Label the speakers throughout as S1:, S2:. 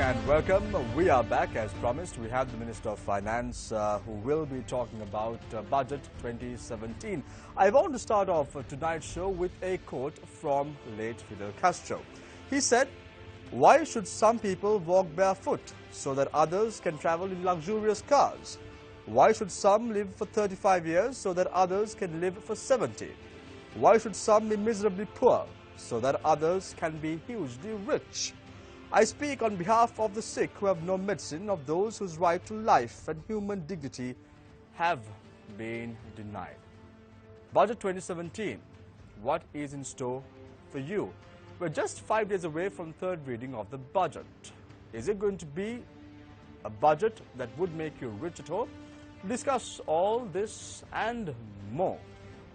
S1: and welcome. We are back as promised. We have the Minister of Finance who will be talking about Budget 2017. I want to start off tonight's show with a quote from late Fidel Castro. He said, "Why should some people walk barefoot so that others can travel in luxurious cars? Why should some live for 35 years so that others can live for 70? Why should some be miserably poor so that others can be hugely rich? I speak on behalf of the sick who have no medicine, of those whose right to life and human dignity have been denied." Budget 2017, what is in store for you? We're just 5 days away from third reading of the budget. Is it going to be a budget that would make you rich at all? To discuss all this and more,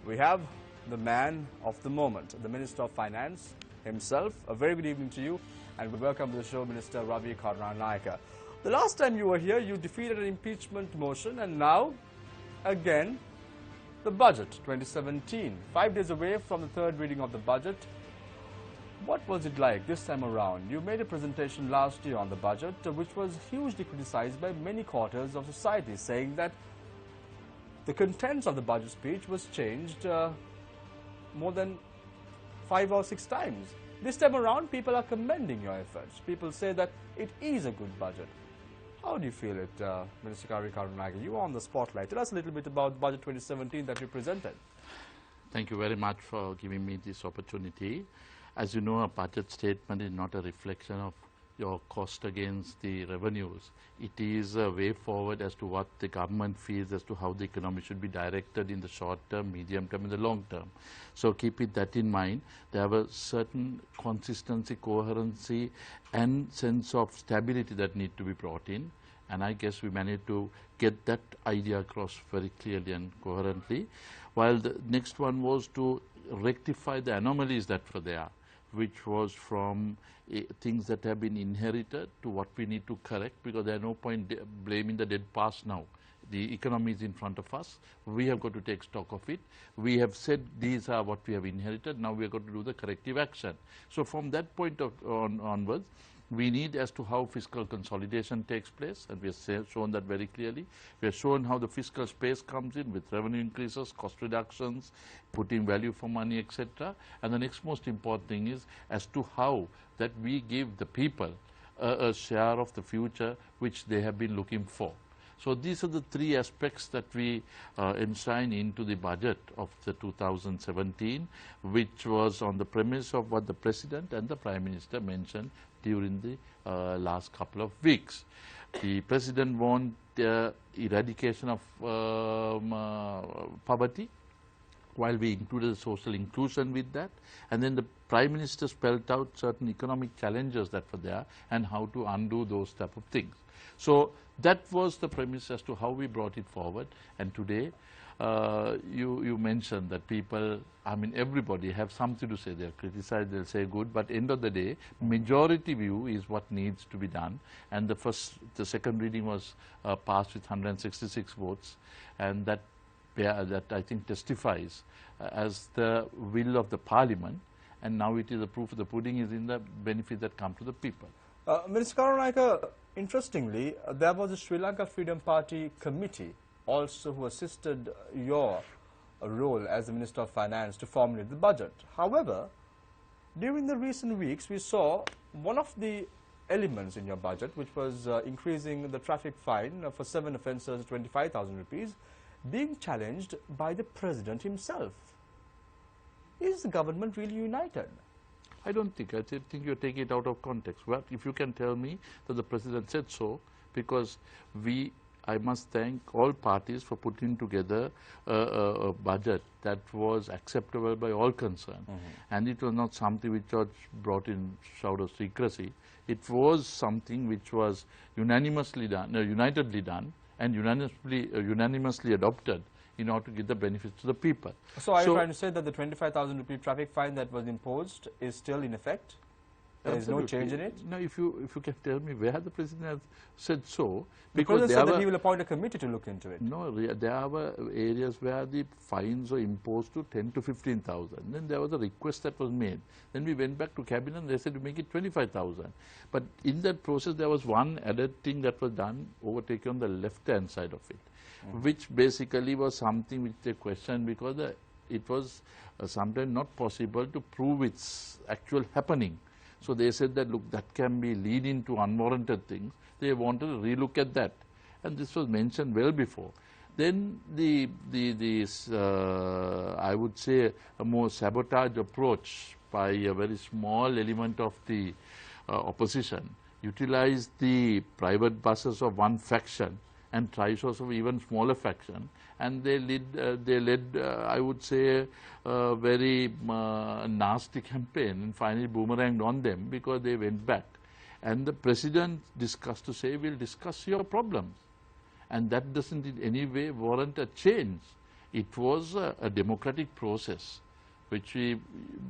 S1: we have the man of the moment, the Minister of Finance himself. A very good evening to you. And we welcome to the show Minister Ravi Lanka. The last time you were here, you defeated an impeachment motion, and now, again, the budget 2017. 5 days away from the third reading of the budget. What was it like this time around? You made a presentation last year on the budget, which was hugely criticized by many quarters of society, saying that the contents of the budget speech was changed more than 5 or 6 times. This time around, people are commending your efforts. People say that it is a good budget. How do you feel it, Minister Ravi Lanka? You are on the spotlight. Tell us a little bit about Budget 2017 that you presented.
S2: Thank you very much for giving me this opportunity. As you know, a budget statement is not a reflection of your cost against the revenues. It is a way forward as to what the government feels as to how the economy should be directed in the short term, medium term and the long term. So keep that in mind. There have a certain consistency, coherency and sense of stability that need to be brought in. And I guess we managed to get that idea across very clearly and coherently. While the next one was to rectify the anomalies that were there, which was from things that have been inherited to what we need to correct, because there is no point blaming the dead past now. The economy is in front of us. We have got to take stock of it. We have said these are what we have inherited. Now we have got to do the corrective action. So from that point onwards, we need as to how fiscal consolidation takes place, and we have shown that very clearly. We have shown how the fiscal space comes in with revenue increases, cost reductions, putting value for money, etc. And the next most important thing is as to how that we give the people a share of the future which they have been looking for. So these are the 3 aspects that we enshrine into the budget of the 2017, which was on the premise of what the President and the Prime Minister mentioned during the last couple of weeks. The President want eradication of poverty, while we included social inclusion with that, and then the Prime Minister spelled out certain economic challenges that were there and how to undo those type of things. So that was the premise as to how we brought it forward. And today, you mentioned that people, I mean everybody have something to say. They'll criticize, they'll say good, but end of the day, majority view is what needs to be done. And the second reading was passed with 166 votes, and that I think testifies as the will of the Parliament. And now it is the proof of the pudding is in the benefit that come to the people.
S1: Minister Lanka, interestingly, there was a Sri Lanka Freedom Party committee also who assisted your role as the Minister of Finance to formulate the budget. However, during the recent weeks, we saw one of the elements in your budget, which was increasing the traffic fine for 7 offences to 25,000 rupees, being challenged by the President himself. Is the government really united?
S2: I don't think. I think you're taking it out of context. Well, if you can tell me that the President said so, because I must thank all parties for putting together a budget that was acceptable by all concerned. And it was not something which was brought in shroud of secrecy. It was something which was unanimously done, unitedly done, and unanimously adopted in order to give the benefits to the people.
S1: So are you trying to say that the 25,000 rupee traffic fine that was imposed is still in effect? There is no change in it?
S2: No, if you can tell me where the President has said so.
S1: The President said that he will appoint a committee to look into it.
S2: No, there were areas where the fines were imposed to 10 to 15,000. Then there was a request that was made. Then we went back to Cabinet and they said to make it 25,000. But in that process, there was one added thing that was done, overtaken on the left-hand side of it, which basically was something which they questioned because it was sometimes not possible to prove its actual happening. So they said that, look, that can be leading to unwarranted things. They wanted to relook at that. And this was mentioned well before. Then I would say, a more sabotage approach by a very small element of the opposition utilized the private buses of one faction and trishaws of even smaller faction, and they led I would say, a very nasty campaign, and finally boomeranged on them because they went back. And the President discussed to say, we'll discuss your problems. And that doesn't in any way warrant a change. It was a democratic process, which we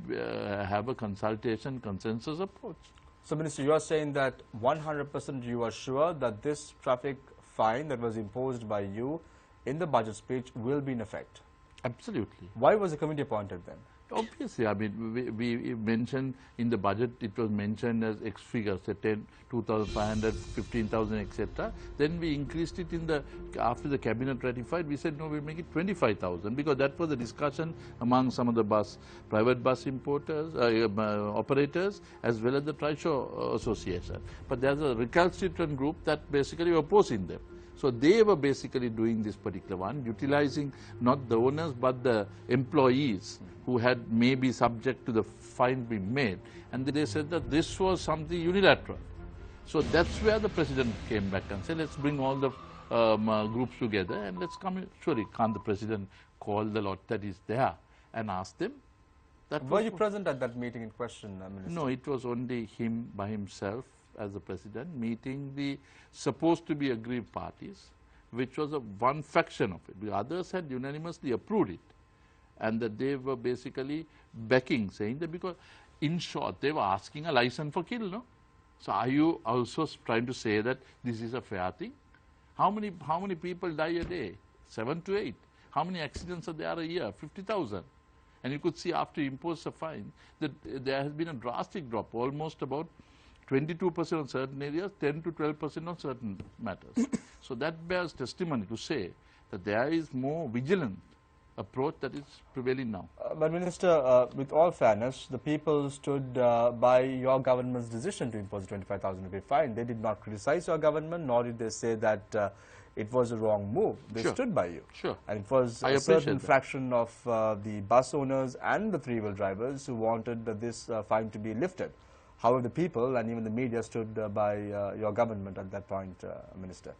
S2: have a consultation consensus approach.
S1: So, Minister, you are saying that 100% you are sure that this traffic fine that was imposed by you in the budget speech will be in effect?
S2: Absolutely.
S1: Why was the committee appointed then?
S2: Obviously, I mean, we mentioned in the budget, it was mentioned as X figures, 10, 2,500, 15,000, etc. Then we increased it after the cabinet ratified, we said, no, we'll make it 25,000 because that was the discussion among some of the private bus importers, operators, as well as the Trishaw Association. But there's a recalcitrant group that basically were opposing them. So they were basically doing this particular one, utilizing not the owners but the employees who had maybe subject to the fine being made. And they said that this was something unilateral. So that's where the President came back and said, let's bring all the groups together and let's come. Surely can't the President call the lot that is there and ask them?
S1: Were you present at that meeting in question, Minister?
S2: No, it was only him by himself as the President meeting the supposed to be aggrieved parties, which was one faction of it. The others had unanimously approved it, and that they were basically backing, saying that because, in short, they were asking a license for kill, no? So are you also trying to say that this is a fair thing? How many people die a day? 7 to 8. How many accidents are there a year? 50,000. And you could see after you impose a fine that there has been a drastic drop, almost about 22% on certain areas, 10 to 12% on certain matters. So that bears testimony to say that there is more vigilant approach that is prevailing now.
S1: But Minister, with all fairness, the people stood by your government's decision to impose a 25,000 rupee fine. They did not criticize your government, nor did they say that it was a wrong move. They stood by you.
S2: Sure.
S1: And it was a certain fraction of the bus owners and the three-wheel drivers who wanted this fine to be lifted. However, the people and even the media stood by your government at that point, Minister.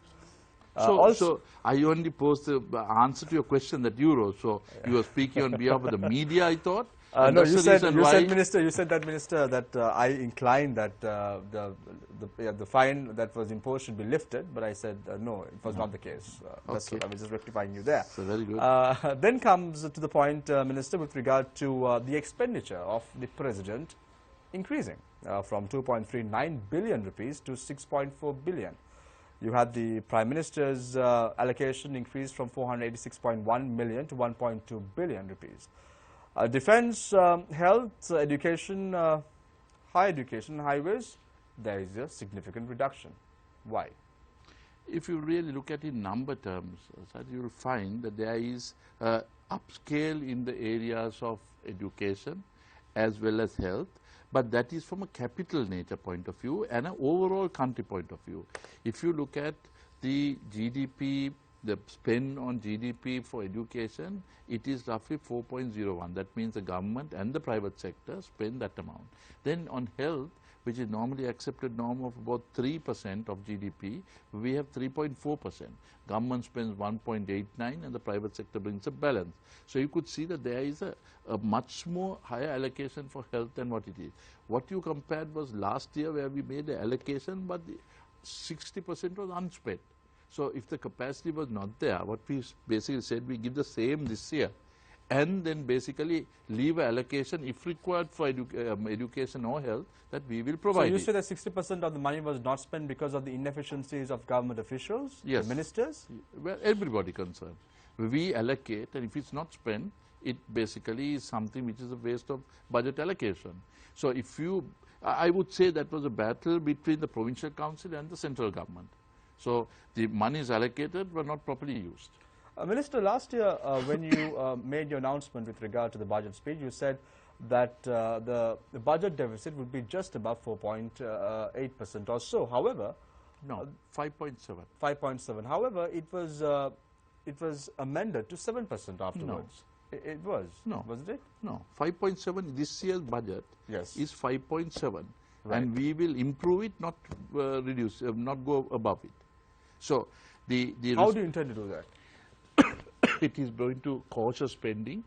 S2: So I only posed the answer to your question that you wrote. So you were speaking on behalf of the media, I thought.
S1: No, you said, Minister, that I inclined that the fine that was imposed should be lifted, but I said no, it was not the case. That's what I was just rectifying you there.
S2: So very good.
S1: Then comes to the point, Minister, with regard to the expenditure of the President increasing from 2.39 billion rupees to 6.4 billion. You had the Prime Minister's allocation increased from 486.1 million to 1.2 billion rupees. Defense, health, education, higher education, highways, there is a significant reduction. Why?
S2: If you really look at it in number terms, you will find that there is upscale in the areas of education as well as health, but that is from a capital nature point of view and an overall country point of view. If you look at the GDP, the spend on GDP for education, it is roughly 4.01. That means the government and the private sector spend that amount. Then on health, which is normally accepted norm of about 3% of GDP, we have 3.4%. Government spends 1.89 and the private sector brings a balance. So you could see that there is a much more higher allocation for health than what it is. What you compared was last year where we made an allocation, but 60% was unspent. So if the capacity was not there, what we basically said, we give the same this year and then basically leave an allocation if required for education or health that we will provide.
S1: So you say that 60% of the money was not spent because of the inefficiencies of government officials,
S2: yes,
S1: ministers?
S2: Well, everybody concerned. We allocate, and if it's not spent, it basically is something which is a waste of budget allocation. So if you, I would say that was a battle between the provincial council and the central government. So the monies allocated were not properly used.
S1: Minister, last year when you made your announcement with regard to the budget speech, you said that the budget deficit would be just above 4.8% or so. However,
S2: no, 5.7.
S1: 5.7. However, it was amended to 7% afterwards.
S2: No.
S1: It was.
S2: No.
S1: Wasn't it?
S2: No. 5.7. This year's budget
S1: yes.
S2: is 5.7,
S1: right.
S2: and we will improve it, not reduce, not go above it. So the
S1: how do you intend to do that?
S2: It is going to cautious spending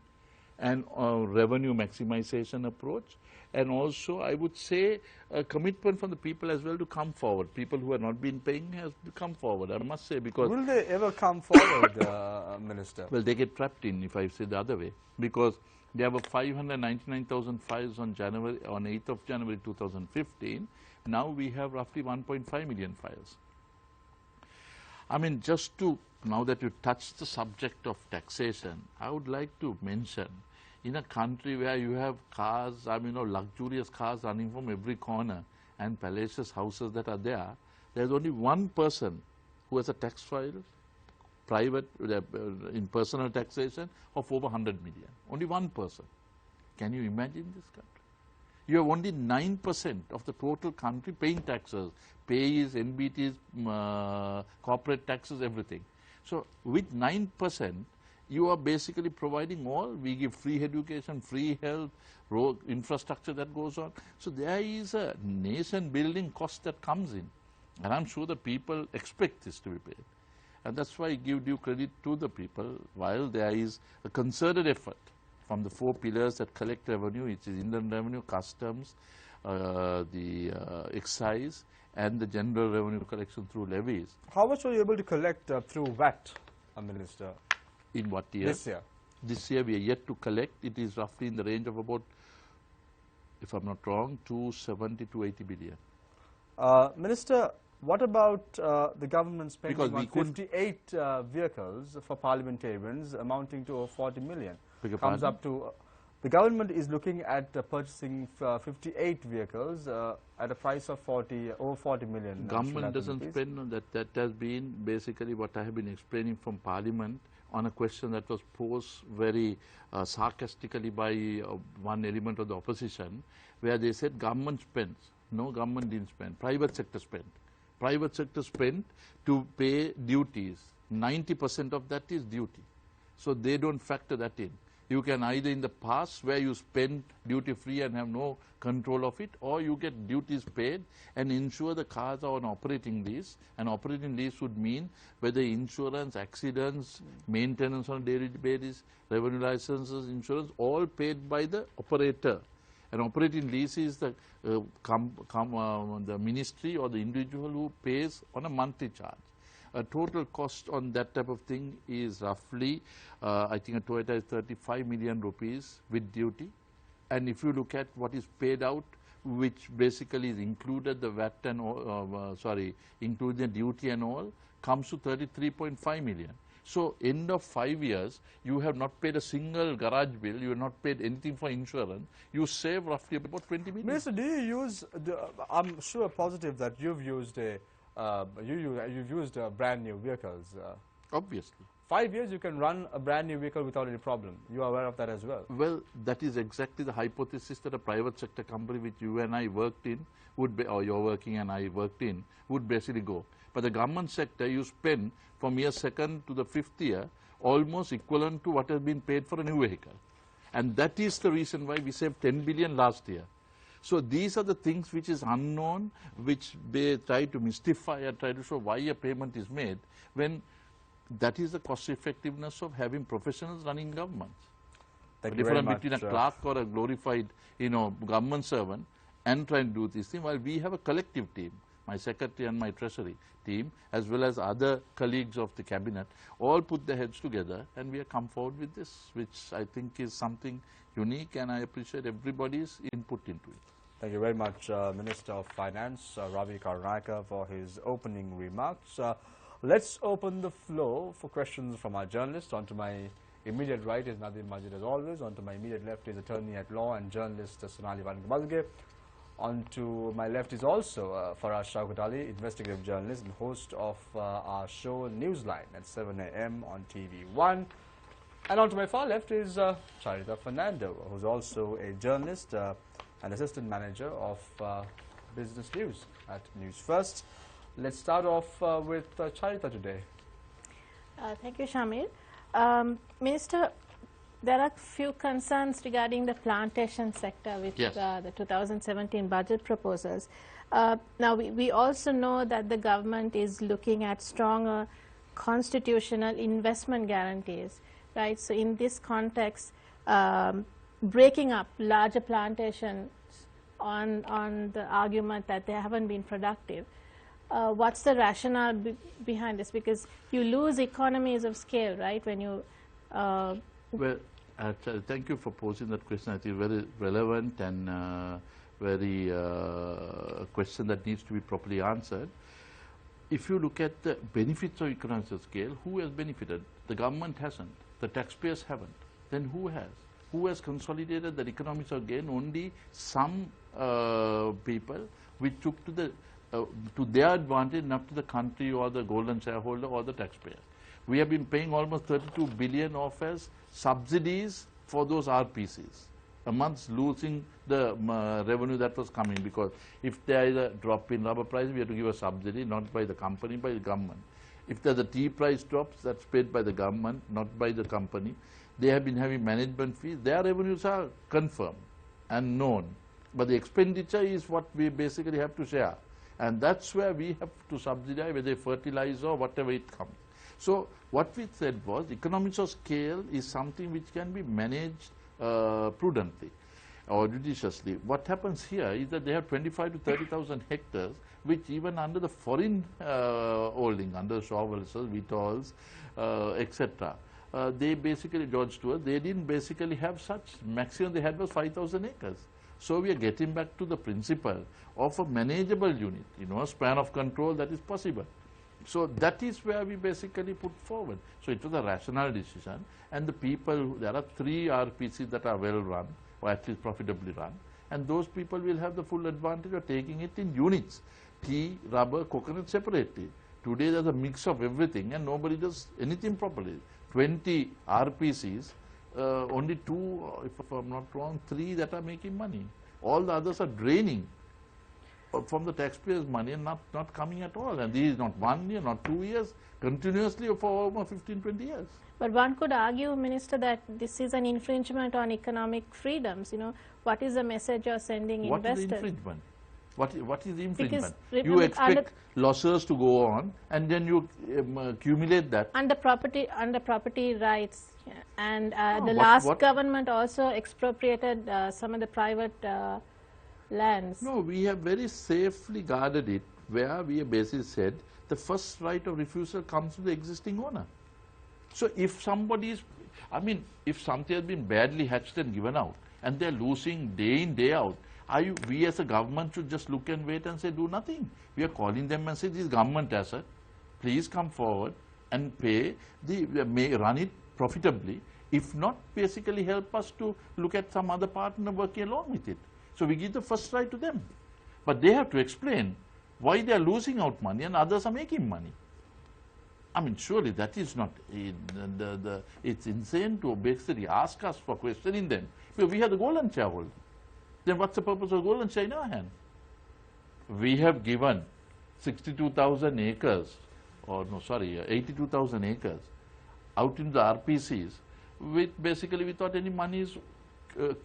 S2: and revenue maximization approach, and also I would say a commitment from the people as well to come forward. People who have not been paying has to come forward, I must say, because...
S1: Will they ever come forward, Minister?
S2: Well, they get trapped in, if I say the other way, because there were 599,000 files on 8th of January 2015. Now we have roughly 1.5 million files. I mean, just to, now that you touched the subject of taxation, I would like to mention, in a country where you have cars, I mean, luxurious cars running from every corner and palatial houses that are there, there's only one person who has a tax file, private, in personal taxation of over 100 million. Only one person. Can you imagine this country? You have only 9% of the total country paying taxes, pays, NBTs, corporate taxes, everything. So with 9%, you are basically providing all. We give free education, free health, road infrastructure that goes on. So there is a nation building cost that comes in. And I'm sure the people expect this to be paid. And that's why I give due credit to the people, while there is a concerted effort from the 4 pillars that collect revenue, which is inland revenue, customs, the excise, and the general revenue collection through levies.
S1: How much were you able to collect through VAT, Minister?
S2: In what year?
S1: This year.
S2: This year we are yet to collect. It is roughly in the range of about, if I'm not wrong, 270 to 80 billion.
S1: Minister, what about the government spending
S2: Because
S1: on 58 vehicles for parliamentarians amounting to 40 million? Comes up to, the government is looking at purchasing 58 vehicles at a price of over 40 million.
S2: Government doesn't spend on that. That has been basically what I have been explaining from Parliament on a question that was posed very sarcastically by one element of the opposition, where they said government spends. No, government didn't spend. Private sector spent. Private sector spent to pay duties. 90% of that is duty. So they don't factor that in. You can either in the past where you spend duty free and have no control of it, or you get duties paid and ensure the cars are on operating lease. And operating lease would mean whether insurance, accidents, maintenance on a daily basis, revenue licenses, insurance, all paid by the operator. And operating lease is the ministry or the individual who pays on a monthly charge. A total cost on that type of thing is roughly, I think a Toyota is 35 million rupees with duty. And if you look at what is paid out, which basically is included the VAT and all, including the duty and all, comes to 33.5 million. So end of 5 years, you have not paid a single garage bill, you have not paid anything for insurance, you save roughly about 20 million.
S1: Minister, do you use, I'm sure positive that you've used you've used brand new vehicles.
S2: Obviously.
S1: 5 years you can run a brand new vehicle without any problem. You are aware of that as well.
S2: Well, that is exactly the hypothesis that a private sector company which you and I worked in would be, or you're working and I worked in, would basically go. But the government sector, you spend from year 2nd to the 5th year almost equivalent to what has been paid for a new vehicle. And that is the reason why we saved 10 billion last year. So these are the things which is unknown, which they try to mystify and try to show why a payment is made, when that is the cost effectiveness of having professionals running governments. The difference between a clerk or a glorified, government servant and trying to do this thing, while we have a collective team. my secretary and my treasury team, as well as other colleagues of the cabinet, all put their heads together, and we have come forward with this, which I think is something unique, and I appreciate everybody's input into it.
S1: Thank you very much, Minister of Finance, Ravi Karnaka, for his opening remarks. Let's open the floor for questions from our journalists. On to my immediate right is Nadeem Majid, as always. On to my immediate left is attorney at law and journalist Sonali Vangabalge. On to my left is also Faraz Shaukat Ali, investigative journalist and host of our show Newsline at 7 a.m. on TV1. And on to my far left is Charita Fernando, who's also a journalist and assistant manager of business news at Newsfirst. Let's start off with Charita today.
S3: Thank you, Shamir. Minister, there are few concerns regarding the plantation sector with the 2017 budget proposals. Now, we also know that the government is looking at stronger constitutional investment guarantees, right? So, in this context, breaking up larger plantations on the argument that they haven't been productive. What's the rationale behind this? Because you lose economies of scale, right, when you...
S2: Well, thank you for posing that question. I think very relevant and very question that needs to be properly answered. If you look at the benefits of economies of scale, who has benefited? The government hasn't. The taxpayers haven't. Then who has? Who has consolidated the economies of gain? Only some people which took to their advantage, not to the country or the golden shareholder or the taxpayer. We have been paying almost 32 billion of as subsidies for those RPCs, amongst losing the revenue that was coming, because if there is a drop in rubber price, we have to give a subsidy, not by the company, by the government. If the tea price drops, that's paid by the government, not by the company. They have been having management fees. Their revenues are confirmed and known, but the expenditure is what we basically have to share. And that's where we have to subsidize, whether fertilizer or whatever it comes. So what we said was economies of scale is something which can be managed prudently or judiciously. What happens here is that they have 25 to 30,000 hectares, which even under the foreign holding, under Shawels, Vitols, etc., they basically, George Stewart, they didn't basically have such. Maximum they had was 5,000 acres. So we are getting back to the principle of a manageable unit, a span of control that is possible. So that is where we basically put forward. So it was a rational decision, and the people, there are 3 RPCs that are well run, or at least profitably run, and those people will have the full advantage of taking it in units, tea, rubber, coconut separately. Today there's a mix of everything and nobody does anything properly. 20 RPCs, only 2, if I'm not wrong, 3 that are making money. All the others are draining from the taxpayers' money and not coming at all. And this is not 1 year, not 2 years, continuously for over 15, 20 years.
S3: But one could argue, Minister, that this is an infringement on economic freedoms. What is the message you're sending investors?
S2: What is the infringement? What is the infringement?
S3: Because
S2: you expect losses to go on, and then you accumulate that.
S3: Under property rights, and the last government also expropriated some of the private lands.
S2: No, we have very safely guarded it, where we have basically said the first right of refusal comes to the existing owner. So if somebody is, if something has been badly hatched and given out, and they're losing day in, day out, we as a government should just look and wait and say do nothing. We are calling them and say, this is government asset, please come forward and pay, run it profitably. If not, basically help us to look at some other partner working along with it. So we give the first right to them. But they have to explain why they are losing out money and others are making money. Surely that is not, it's insane to basically ask us for questioning them. Because we have the golden shareholder. Then what's the purpose of golden share in our hand? We have given 62,000 acres, 82,000 acres out in the RPCs, with basically without any money is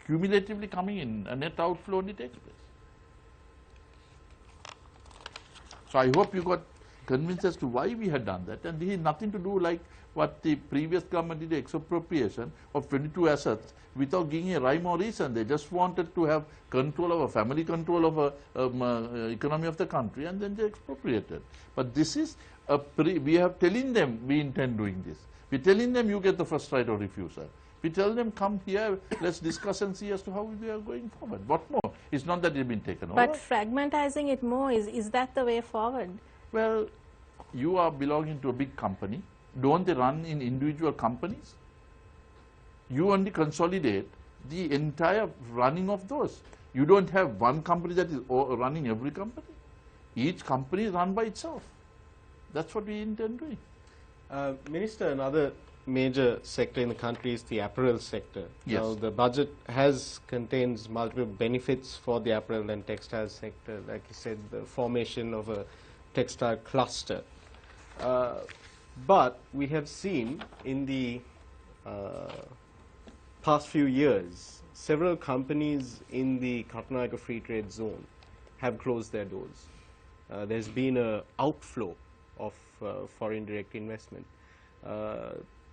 S2: cumulatively coming in, a net outflow only takes place. So I hope you got convinced as to why we had done that, and this is nothing to do like what the previous government did, expropriation of 22 assets without giving a rhyme or reason. They just wanted to have control over family control of economy of the country, and then they expropriated. But this is we have telling them we intend doing this. We're telling them you get the first right of refusal. We tell them come here, let's discuss and see as to how we are going forward. What more? It's not that it's been taken over.
S3: But fragmentizing it more, is that the way forward?
S2: Well, you are belonging to a big company. Don't they run in individual companies? You only consolidate the entire running of those. You don't have one company that is running every company. Each company is run by itself. That's what we intend doing.
S4: Minister, another major sector in the country is the apparel sector.
S2: Yes.
S4: Now, the budget contains multiple benefits for the apparel and textile sector. Like you said, the formation of a textile cluster. But we have seen in the past few years, several companies in the Katunayake Free Trade Zone have closed their doors. There's been an outflow of foreign direct investment.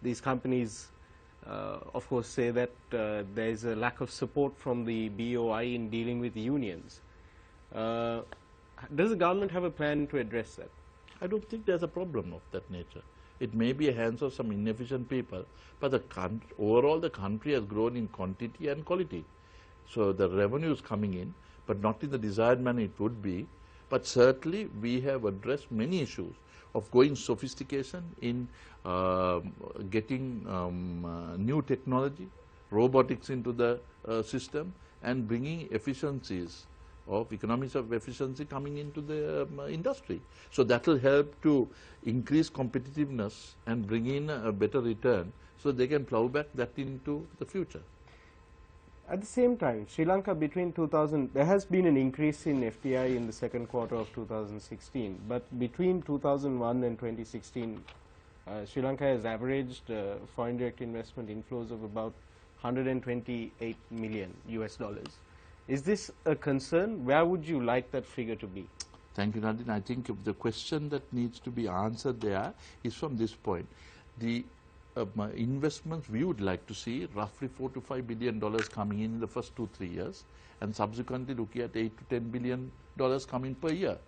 S4: These companies, of course, say that there is a lack of support from the BOI in dealing with unions. Does the government have a plan to address that?
S2: I don't think there's a problem of that nature. It may be a hands of some inefficient people, but overall the country has grown in quantity and quality. So the revenue is coming in, but not in the desired manner it would be. But certainly we have addressed many issues of going sophistication in getting new technology, robotics into the system, and bringing efficiencies of economies of efficiency coming into the industry. So that will help to increase competitiveness and bring in a better return so they can plow back that into the future.
S4: At the same time, Sri Lanka there has been an increase in FDI in the second quarter of 2016, but between 2001 and 2016, Sri Lanka has averaged foreign direct investment inflows of about $128 million US. Is this a concern? Where would you like that figure to be?
S2: Thank you, Nadine. I think if the question that needs to be answered there is from this point. The investments we would like to see roughly $4 to $5 billion coming in the first 2-3 years, and subsequently looking at $8 to $10 billion coming per year,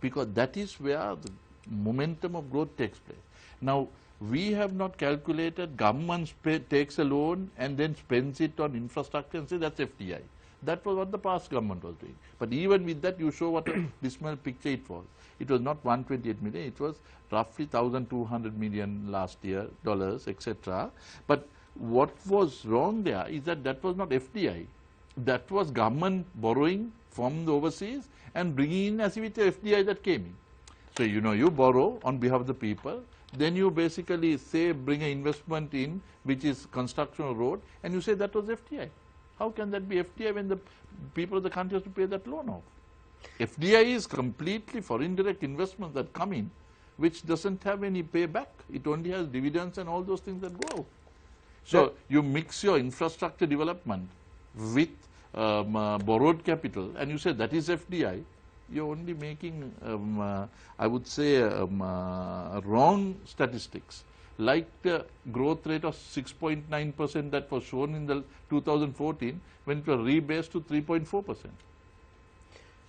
S2: because that is where the momentum of growth takes place. Now, we have not calculated government takes a loan and then spends it on infrastructure and say that's FDI. That was what the past government was doing. But even with that, you show what a dismal picture it was. It was not 128 million, it was roughly 1,200 million last year, dollars, etc. But what was wrong there is that that was not FDI. That was government borrowing from the overseas and bringing in as if it's FDI that came in. So, you know, you borrow on behalf of the people, then you basically say bring an investment in which is construction of road, and you say that was FDI. How can that be FDI when the people of the country have to pay that loan off? FDI is completely foreign direct investments that come in, which doesn't have any payback. It only has dividends and all those things that go out. So you mix your infrastructure development with borrowed capital, and you say that is FDI. You're only making, I would say, wrong statistics. Like the growth rate of 6.9% that was shown in the 2014, when it was rebased to 3.4%.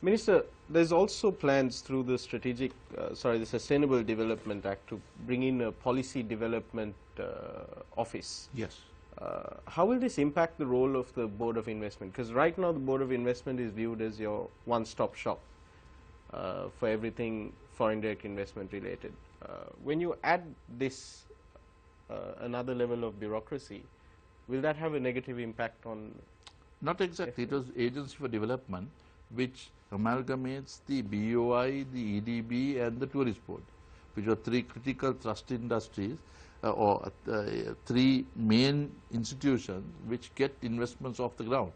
S4: Minister, there's also plans through the the Sustainable Development Act to bring in a policy development office.
S2: Yes.
S4: How will this impact the role of the Board of Investment? Because right now the Board of Investment is viewed as your one-stop shop for everything foreign direct investment related. When you add this another level of bureaucracy, will that have a negative impact on?
S2: Not exactly. It was Agency for Development which amalgamates the BOI, the EDB and the Tourist Board, which are three critical thrust industries or three main institutions which get investments off the ground.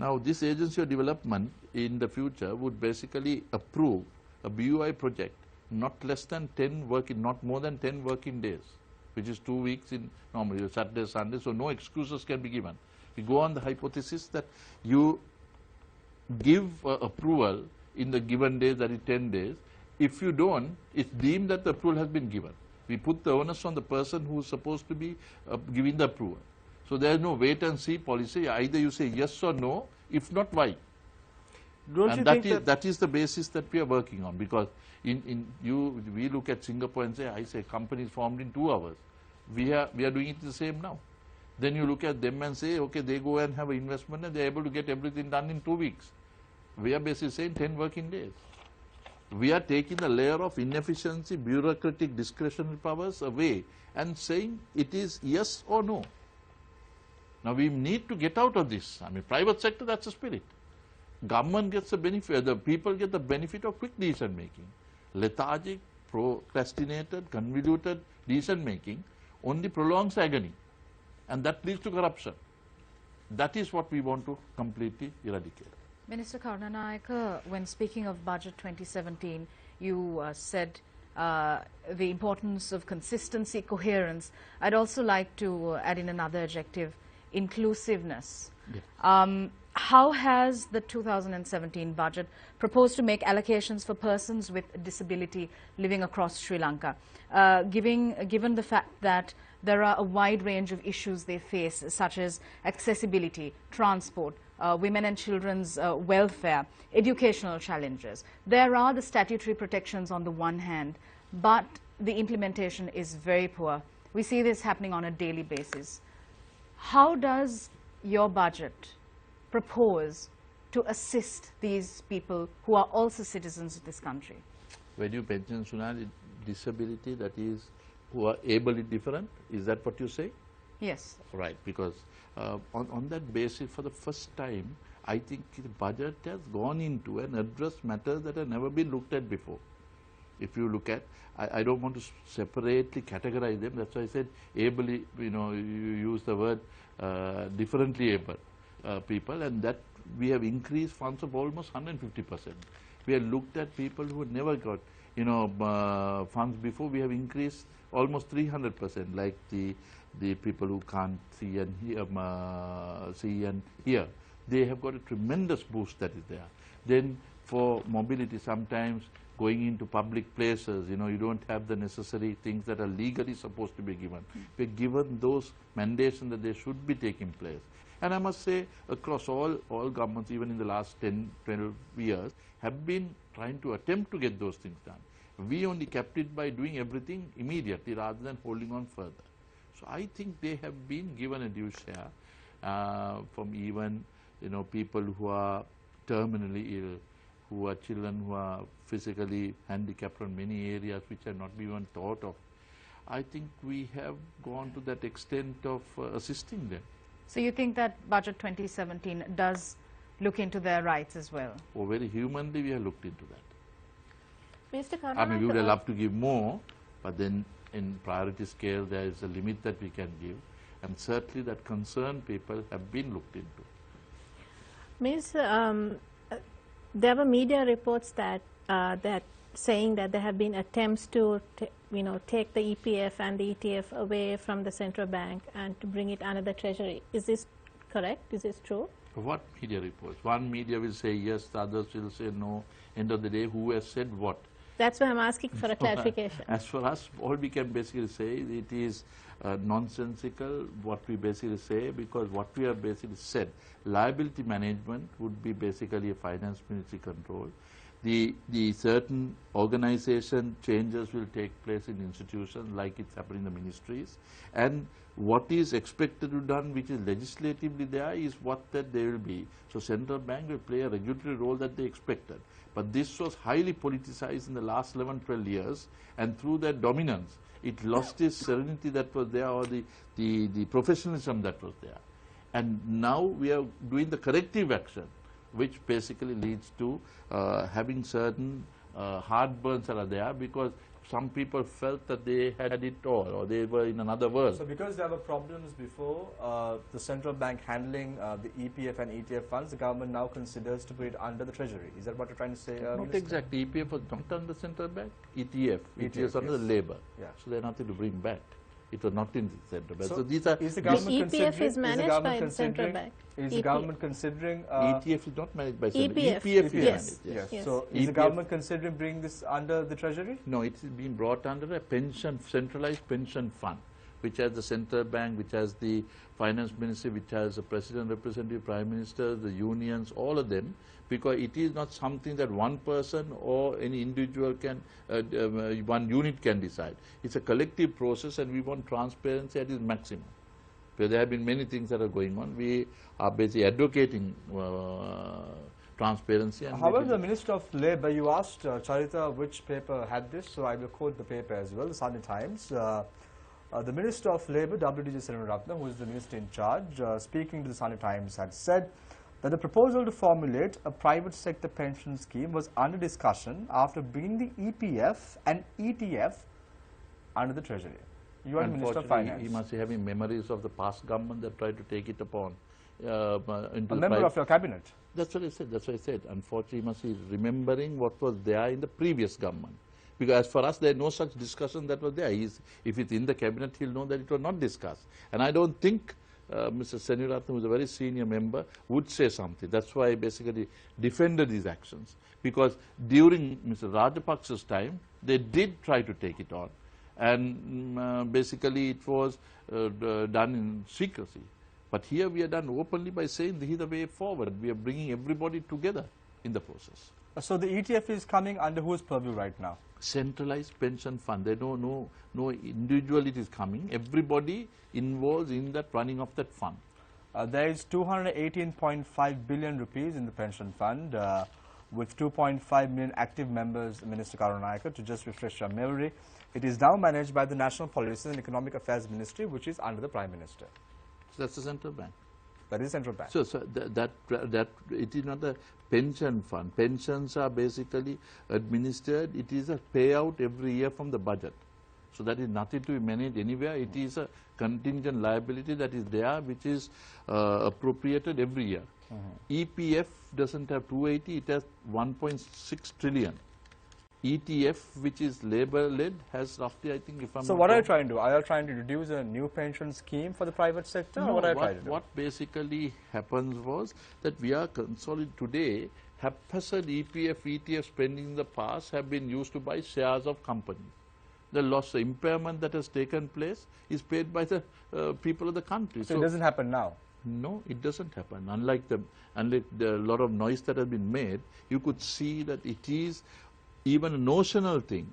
S2: Now, this Agency of Development in the future would basically approve a BOI project not less than 10 not more than 10 working days, which is 2 weeks in normally Saturday, Sunday, so no excuses can be given. We go on the hypothesis that you give approval in the given days, that is 10 days, If you don't, it's deemed that the approval has been given. We put the onus on the person who is supposed to be giving the approval. So there is no wait and see policy. Either you say yes or no. If not, why?
S4: Don't
S2: and
S4: you think
S2: that is the basis that we are working on, because we look at Singapore and say, I say company is formed in 2 hours. We are doing it the same now. Then you look at them and say, okay, they go and have an investment and they are able to get everything done in 2 weeks. We are basically saying 10 working days. We are taking the layer of inefficiency, bureaucratic discretionary powers away and saying it is yes or no. Now we need to get out of this. I mean, private sector, that's the spirit. Government gets the benefit, the people get the benefit of quick decision making. Lethargic, procrastinated, convoluted decision making only prolongs agony, and that leads to corruption. That is what we want to completely eradicate.
S5: Minister Karunanayake, when speaking of budget 2017, you said the importance of consistency, coherence. I'd also like to add in another adjective, inclusiveness. Yes. How has the 2017 budget proposed to make allocations for persons with disability living across Sri Lanka, given the fact that there are a wide range of issues they face, such as accessibility, transport, women and children's welfare, educational challenges? There are the statutory protections on the one hand, but the implementation is very poor. We see this happening on a daily basis. How does your budget propose to assist these people who are also citizens of this country?
S2: When you mention, Sunal, disability, that is, who are ably different, is that what you say?
S5: Yes.
S2: Right, because on that basis, for the first time, I think the budget has gone into and addressed matters that have never been looked at before. If you look at, I don't want to separately categorize them, that's why I said ably, you use the word differently able people, and that we have increased funds of almost 150%. We have looked at people who never got, funds before. We have increased almost 300%, like the people who can't see and hear, they have got a tremendous boost that is there. Then for mobility, sometimes going into public places, you don't have the necessary things that are legally supposed to be given. We're given those mandates that they should be taking place. And I must say, across all governments, even in the last 10, 12 years, have been trying to attempt to get those things done. We only kept it by doing everything immediately rather than holding on further. So I think they have been given a due share from even, people who are terminally ill, who are children who are physically handicapped on many areas which are not even thought of. I think we have gone to that extent of assisting them.
S5: So you think that budget 2017 does look into their rights as well?
S2: Oh, very humanly we have looked into that.
S3: Mr. Karunanayake,
S2: I mean, we would have loved to give more, but then in priority scale there is a limit that we can give, and certainly that concerned people have been looked into.
S3: Ms. There were media reports that saying that there have been attempts to take the EPF and the ETF away from the central bank and to bring it under the treasury. Is this correct? Is this true?
S2: What media reports? One media will say yes, the others will say no. End of the day, who has said what?
S3: That's why I'm asking for a clarification.
S2: As for us, all we can basically say, it is nonsensical what we basically say, because what we have basically said, liability management would be basically a finance ministry control. The certain organization changes will take place in institutions like it's happening in the ministries, and what is expected to be done, which is legislatively there, is what that they will be. So central bank will play a regulatory role that they expected. But this was highly politicized in the last 11, 12 years, and through that dominance, it lost its serenity that was there, or the professionalism that was there. And now we are doing the corrective action, which basically leads to having certain heartburns that are there, because some people felt that they had it all, or they were in another world.
S1: So because there were problems before, the central bank handling the EPF and ETF funds, the government now considers to put it under the treasury. Is that what you're trying to say,
S2: Not
S1: Minister?
S2: exactly. EPF was not under the central bank. ETF is under the labor.
S1: Yeah.
S2: So there's nothing to bring back. It was not in the central bank.
S1: So,
S2: So these are
S1: is the government
S3: EPF is managed by the
S1: considering
S3: central bank.
S1: Is the government considering
S2: ETF is not managed by central
S3: EPF.
S2: EPF is
S3: Yes.
S2: managed.
S3: Yes.
S1: So is the
S2: EPF
S1: government considering bringing this under the treasury?
S2: No, it's been brought under a pension, centralized pension fund, which has the central bank, which has the finance ministry, which has the president, representative, prime minister, the unions, all of them, because it is not something that one person or any individual can, one unit can decide. It's a collective process, and we want transparency at its maximum. Because there have been many things that are going on. We are basically advocating transparency. And
S1: however, the Minister of Labour, you asked Charita which paper had this, so I will quote the paper as well, the Sunday Times. The Minister of Labour, W.D.J. Sreenivaratne, who is the minister in charge, speaking to the Sunday Times, had said that the proposal to formulate a private sector pension scheme was under discussion after bringing the EPF and ETF under the Treasury. You are the Minister of Finance.
S2: He must be having memories of the past government that tried to take it upon.
S1: A member of your cabinet.
S2: That's what I said. That's what I said. Unfortunately, he must be remembering what was there in the previous government. Because as for us, there is no such discussion that was there. If it's in the cabinet, he'll know that it was not discussed. And I don't think Mr. Sreenivaratne, who is a very senior member, would say something. That's why I basically defended these actions. Because during Mr. Rajapaksa's time, they did try to take it on. And basically it was done in secrecy. But here we are done openly by saying this is the way forward. We are bringing everybody together in the process.
S1: So the ETF is coming under whose purview right now?
S2: Centralized pension fund. There no individual it is coming. Everybody involved in that running of that fund.
S1: There is 218.5 billion rupees in the pension fund with 2.5 million active members, Minister Karunayaka, to just refresh your memory. It is now managed by the National Policy and Economic Affairs Ministry, which is under the Prime Minister.
S2: So that's the central bank.
S1: That is central bank.
S2: So that it is not a pension fund. Pensions are basically administered. It is a payout every year from the budget. So that is nothing to be managed anywhere. It is a contingent liability that is there, which is appropriated every year. EPF doesn't have 280, it has 1.6 trillion. ETF, which is labor-led, has roughly, I think, if I'm
S1: So what are you trying to do? Are you trying to introduce a new pension scheme for the private sector?
S2: No,
S1: or what are you trying to do?
S2: What basically happens was that we are consolidated today. Haphazard EPF, ETF spending in the past have been used to buy shares of companies. The loss, the impairment that has taken place is paid by the people of the country.
S1: So it doesn't happen now?
S2: No, it doesn't happen. Unlike the lot of noise that has been made, you could see that it is even a notional thing.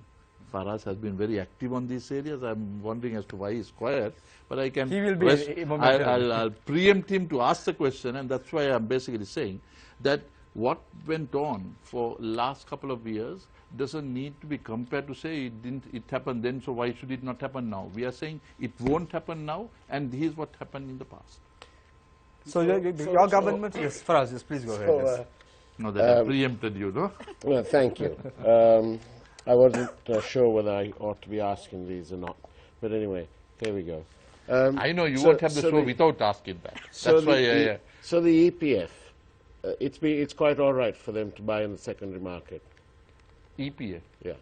S2: Faraz has been very active on these areas. I'm wondering as to why he's quiet, but I can.
S1: He will be.
S2: I'll preempt him to ask the question, and that's why I'm basically saying that what went on for last couple of years doesn't need to be compared to say it happened then, so why should it not happen now? We are saying it won't happen now, and this is what happened in the past.
S1: So your government, yes, Faraz, yes, please go ahead. Yes.
S2: No, that I preempted you, no?
S6: Well, thank you. I wasn't sure whether I ought to be asking these or not. But anyway, here we go.
S2: I know you won't have the show without asking that.
S6: So
S2: That's why.
S6: So the EPF, it's quite all right for them to buy in the secondary market.
S2: EPF?
S6: Yeah.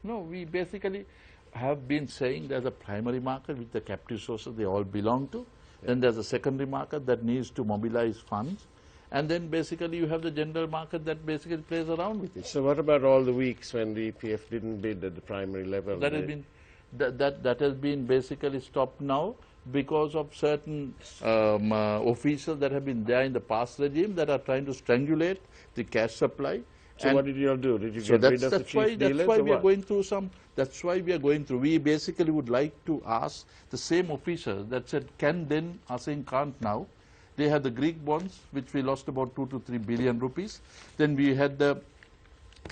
S2: No, we basically have been saying there's a primary market which the captive sources they all belong to. Yeah. Then there's a secondary market that needs to mobilize funds. And then basically you have the general market that basically plays around with it.
S6: So what about all the weeks when the EPF didn't bid at the primary level?
S2: That has been basically stopped now because of certain officials that have been there in the past regime that are trying to strangulate the cash supply.
S6: So what did you all do? Did you get rid of the chief dealers?
S2: That's why we are going through some. That's why we are going through. We basically would like to ask the same officials that said can then are saying can't now. They had the Greek bonds, which we lost about 2 to 3 billion rupees. Then we had the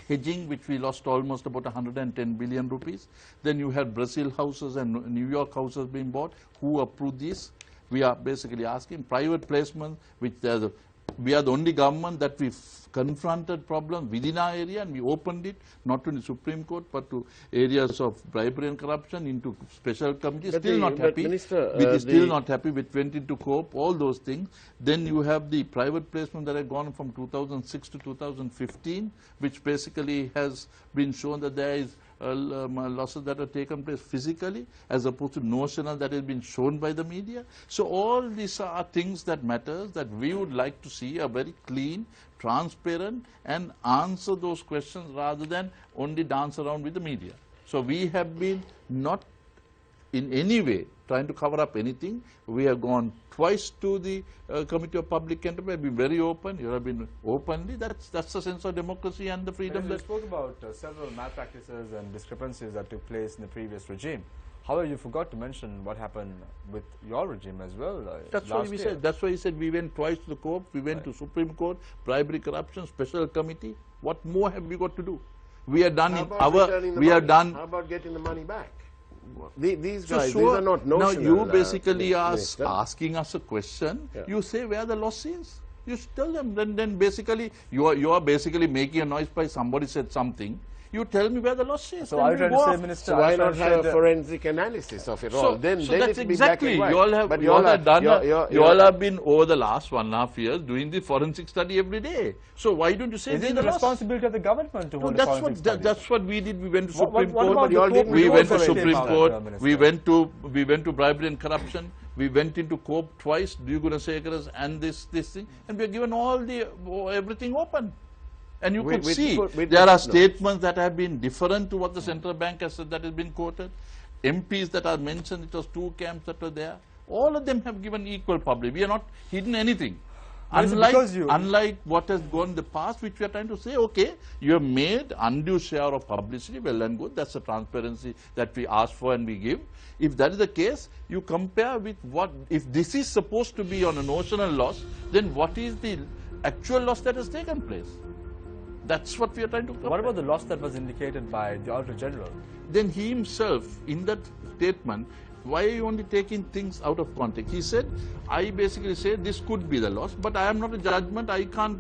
S2: hedging, which we lost almost about 110 billion rupees. Then you had Brazil houses and New York houses being bought. Who approved this? We are basically asking private placement, which we are the only government that we've confronted problems within our area, and we opened it not to the Supreme Court but to areas of bribery and corruption into special committees. Still not happy. Minister, still not happy. We went into COPE, all those things. Then you have the private placement that had gone from 2006 to 2015, which basically has been shown that there is losses that have taken place physically as opposed to notional that has been shown by the media. So all these are things that matters that we would like to see a very clean, transparent and answer those questions rather than only dance around with the media. So we have been not in any way trying to cover up anything. We have gone twice to the Committee of Public Enterprise, been very open. You have been openly. That's the sense of democracy and the freedom.
S1: You spoke about several malpractices and discrepancies that took place in the previous regime. However, you forgot to mention what happened with your regime as well.
S2: That's why we said. That's why he said we went twice to the court. We went to Supreme Court, bribery, corruption, special committee. What more have we got to do? We are done in our. We are done.
S6: How about getting the money back? These
S2: So
S6: guys,
S2: sure,
S6: these are not notional.
S2: now you basically are
S6: Minister.
S2: asking us a question.
S6: Yeah.
S2: You say where the loss is. You tell them. Then basically you are basically making a noise by somebody said something. You tell me where the loss is.
S1: So
S2: then
S1: are
S2: we
S1: you trying
S2: go
S1: to say,
S2: off.
S1: Minister?
S6: So why not have a forensic analysis of it all? Then
S2: that's
S6: it will be black
S2: exactly.
S6: and white.
S2: You all have,
S6: But
S2: you all have done. You all
S6: you're-
S2: have been over the last 1.5 years doing the forensic study every day. So why don't you say
S1: Is
S2: there's
S1: it the
S2: the loss?
S1: responsibility of the government to
S2: No,
S1: hold a
S2: that's
S1: forensic
S2: what
S1: study?
S2: that's what we did. We went to
S1: What
S2: Supreme
S1: about
S2: Court.
S1: the
S6: all didn't
S1: court
S2: We went to
S1: reports that
S2: Supreme
S1: came out,
S2: Court.
S1: Minister?
S2: We went to bribery and corruption. We went into court twice, Gunasekharas and this thing, and we are given all the everything open. And you could see there are statements that have been different to what the central bank has said that has been quoted. MPs that are mentioned, it was 2 camps that were there. All of them have given equal public. We are not hidden anything. Unlike what has gone in the past, which we are trying to say, okay, you have made undue share of publicity, well and good. That's the transparency that we ask for and we give. If that is the case, you compare with what, if this is supposed to be on a notional loss, then what is the actual loss that has taken place? That's what we are trying to compare.
S1: What about the loss that was indicated by the Auditor General?
S2: Then he himself, in that statement, why are you only taking things out of context? He said, I basically say this could be the loss, but I am not a judgment. I can't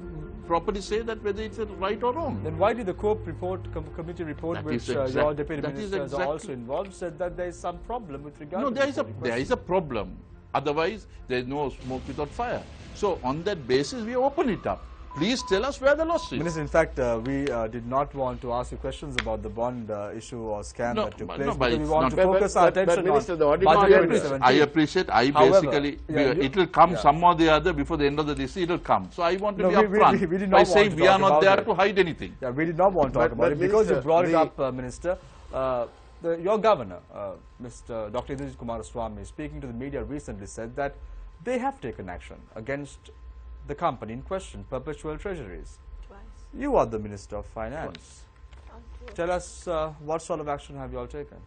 S2: properly say that whether it's right or wrong.
S1: Then why did the committee report,
S2: That
S1: which
S2: is
S1: your deputy
S2: that is
S1: ministers are
S2: exactly-
S1: also involved, said that there is some problem with regard
S2: No,
S1: to
S2: there
S1: this
S2: is a problem. Otherwise, there is no smoke without fire. So on that basis, we open it up. Please tell us where the loss is.
S1: Minister, in fact, we did not want to ask you questions about the bond issue or scam that took place, because we want to focus our attention
S6: Minister, the
S1: on
S6: Auditor
S1: budget
S6: General-
S1: 2017.
S2: I appreciate.
S1: However,
S2: It will come some or the other before the end of the day. It will come. So I want to be
S1: we
S2: upfront
S1: did not
S2: by
S1: want
S2: saying
S1: to
S2: we are
S1: talk
S2: not
S1: about
S2: there
S1: it.
S2: to hide anything.
S1: Yeah, we did not want to talk about it because you
S6: Minister,
S1: brought it up, Minister. Your governor, Mr. Dr. Idris Kumaraswamy, speaking to the media recently, said that they have taken action against the company in question, Perpetual Treasuries. You are the Minister of Finance. Tell us what sort of action have you all taken?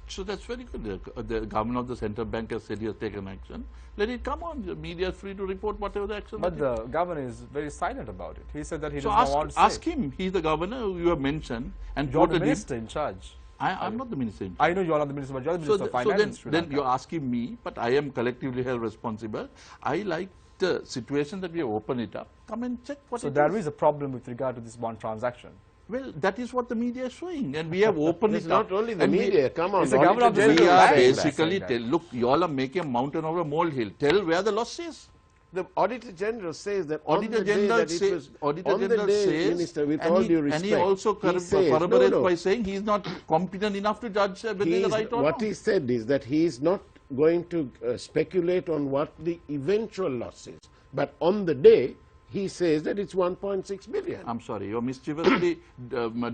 S2: So that's very good. The governor of the central bank has said he has taken action. Let it come on. The media is free to report whatever the action.
S1: But the governor is very silent about it. He said that he
S2: So
S1: does not want to say.
S2: ask him. He's the governor who you have mentioned and
S1: You're the
S2: quoted him.
S1: minister in charge.
S2: I'm not the minister.
S1: I know you're not the minister, but you're the minister of finance in Sri
S2: then
S1: Lanka.
S2: you're asking me, but I am collectively held responsible. I like the situation that we have opened it up. Come and check what
S1: So
S2: it
S1: there
S2: is.
S1: is a problem with regard to this bond transaction.
S2: Well, that is what the media is showing, and we have opened
S6: It's
S2: it up.
S6: not only the
S2: And we-
S6: media, come on.
S1: It's the governor of the
S6: Auditor
S2: We
S6: General
S2: are
S6: saying that.
S2: basically look, you all are making a mountain over a molehill. Tell where the loss is.
S6: The Auditor General says that on
S2: Auditor
S6: the day
S2: General
S6: that it
S2: say-
S6: was,
S2: Auditor
S6: on the
S2: General
S6: day,
S2: says,
S6: Minister, with
S2: and
S6: all
S2: he,
S6: due
S2: and
S6: respect,
S2: he also
S6: he says,
S2: corroborates
S6: no, no.
S2: by saying he is not competent enough to judge whether
S6: He
S2: it's
S6: is-
S2: right or
S6: what
S2: wrong.
S6: he said is that he is not going to speculate on what the eventual loss is. But on the day, he says that it's 1.6 billion.
S2: I'm sorry, you're mischievously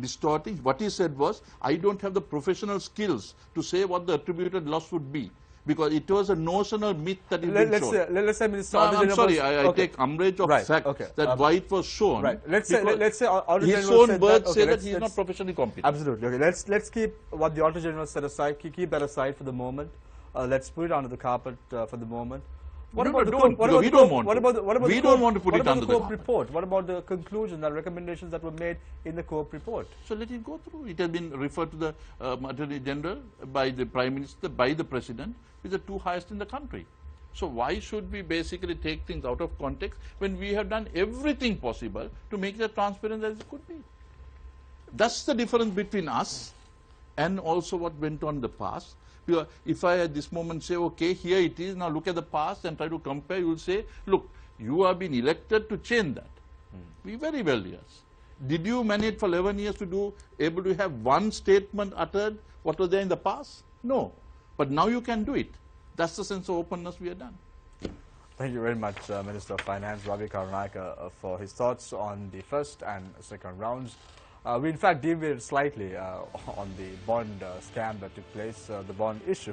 S2: distorting. What he said was, I don't have the professional skills to say what the attributed loss would be, because it was a notional myth that is being shown.
S1: Let's say Minister.
S2: No,
S1: Auditor
S2: I'm
S1: General
S2: sorry,
S1: was-
S2: I take umbrage of
S1: Right,
S2: fact
S1: okay.
S2: that why it was shown.
S1: Right. Let's say Auditor
S2: his
S1: General
S2: own
S1: said
S2: words
S1: that,
S2: say
S1: okay,
S2: that he is not professionally competent.
S1: Absolutely. Okay. Let's keep what the Auditor General set aside. Keep that aside for the moment. Let's put it under the carpet for the moment. What
S2: No,
S1: about
S2: no,
S1: the
S2: don't,
S1: Cope- what
S2: because
S1: about
S2: we
S1: the
S2: don't
S1: Cope-
S2: want
S1: what
S2: to.
S1: about the- what about
S2: We
S1: the
S2: don't
S1: Cope-
S2: want to put
S1: what
S2: it
S1: about
S2: under
S1: the
S2: the
S1: Cope
S2: carpet.
S1: report? What about the conclusions and recommendations that were made in the Cope report?
S2: So let it go through. It has been referred to the Attorney General by the Prime Minister, by the President, with the two highest in the country. So why should we basically take things out of context when we have done everything possible to make it as transparent as it could be? That's the difference between us and also what went on in the past. Because if I at this moment say, okay, here it is, now look at the past and try to compare, you will say, look, you have been elected to change that. We very well, yes. Did you manage for 11 years to do, able to have one statement uttered what was there in the past? No. But now you can do it. That's the sense of openness we have done.
S1: Thank you very much, Minister of Finance Ravi Karunaka, for his thoughts on the first and second rounds. We in fact deviated slightly on the bond scam that took place, the bond issue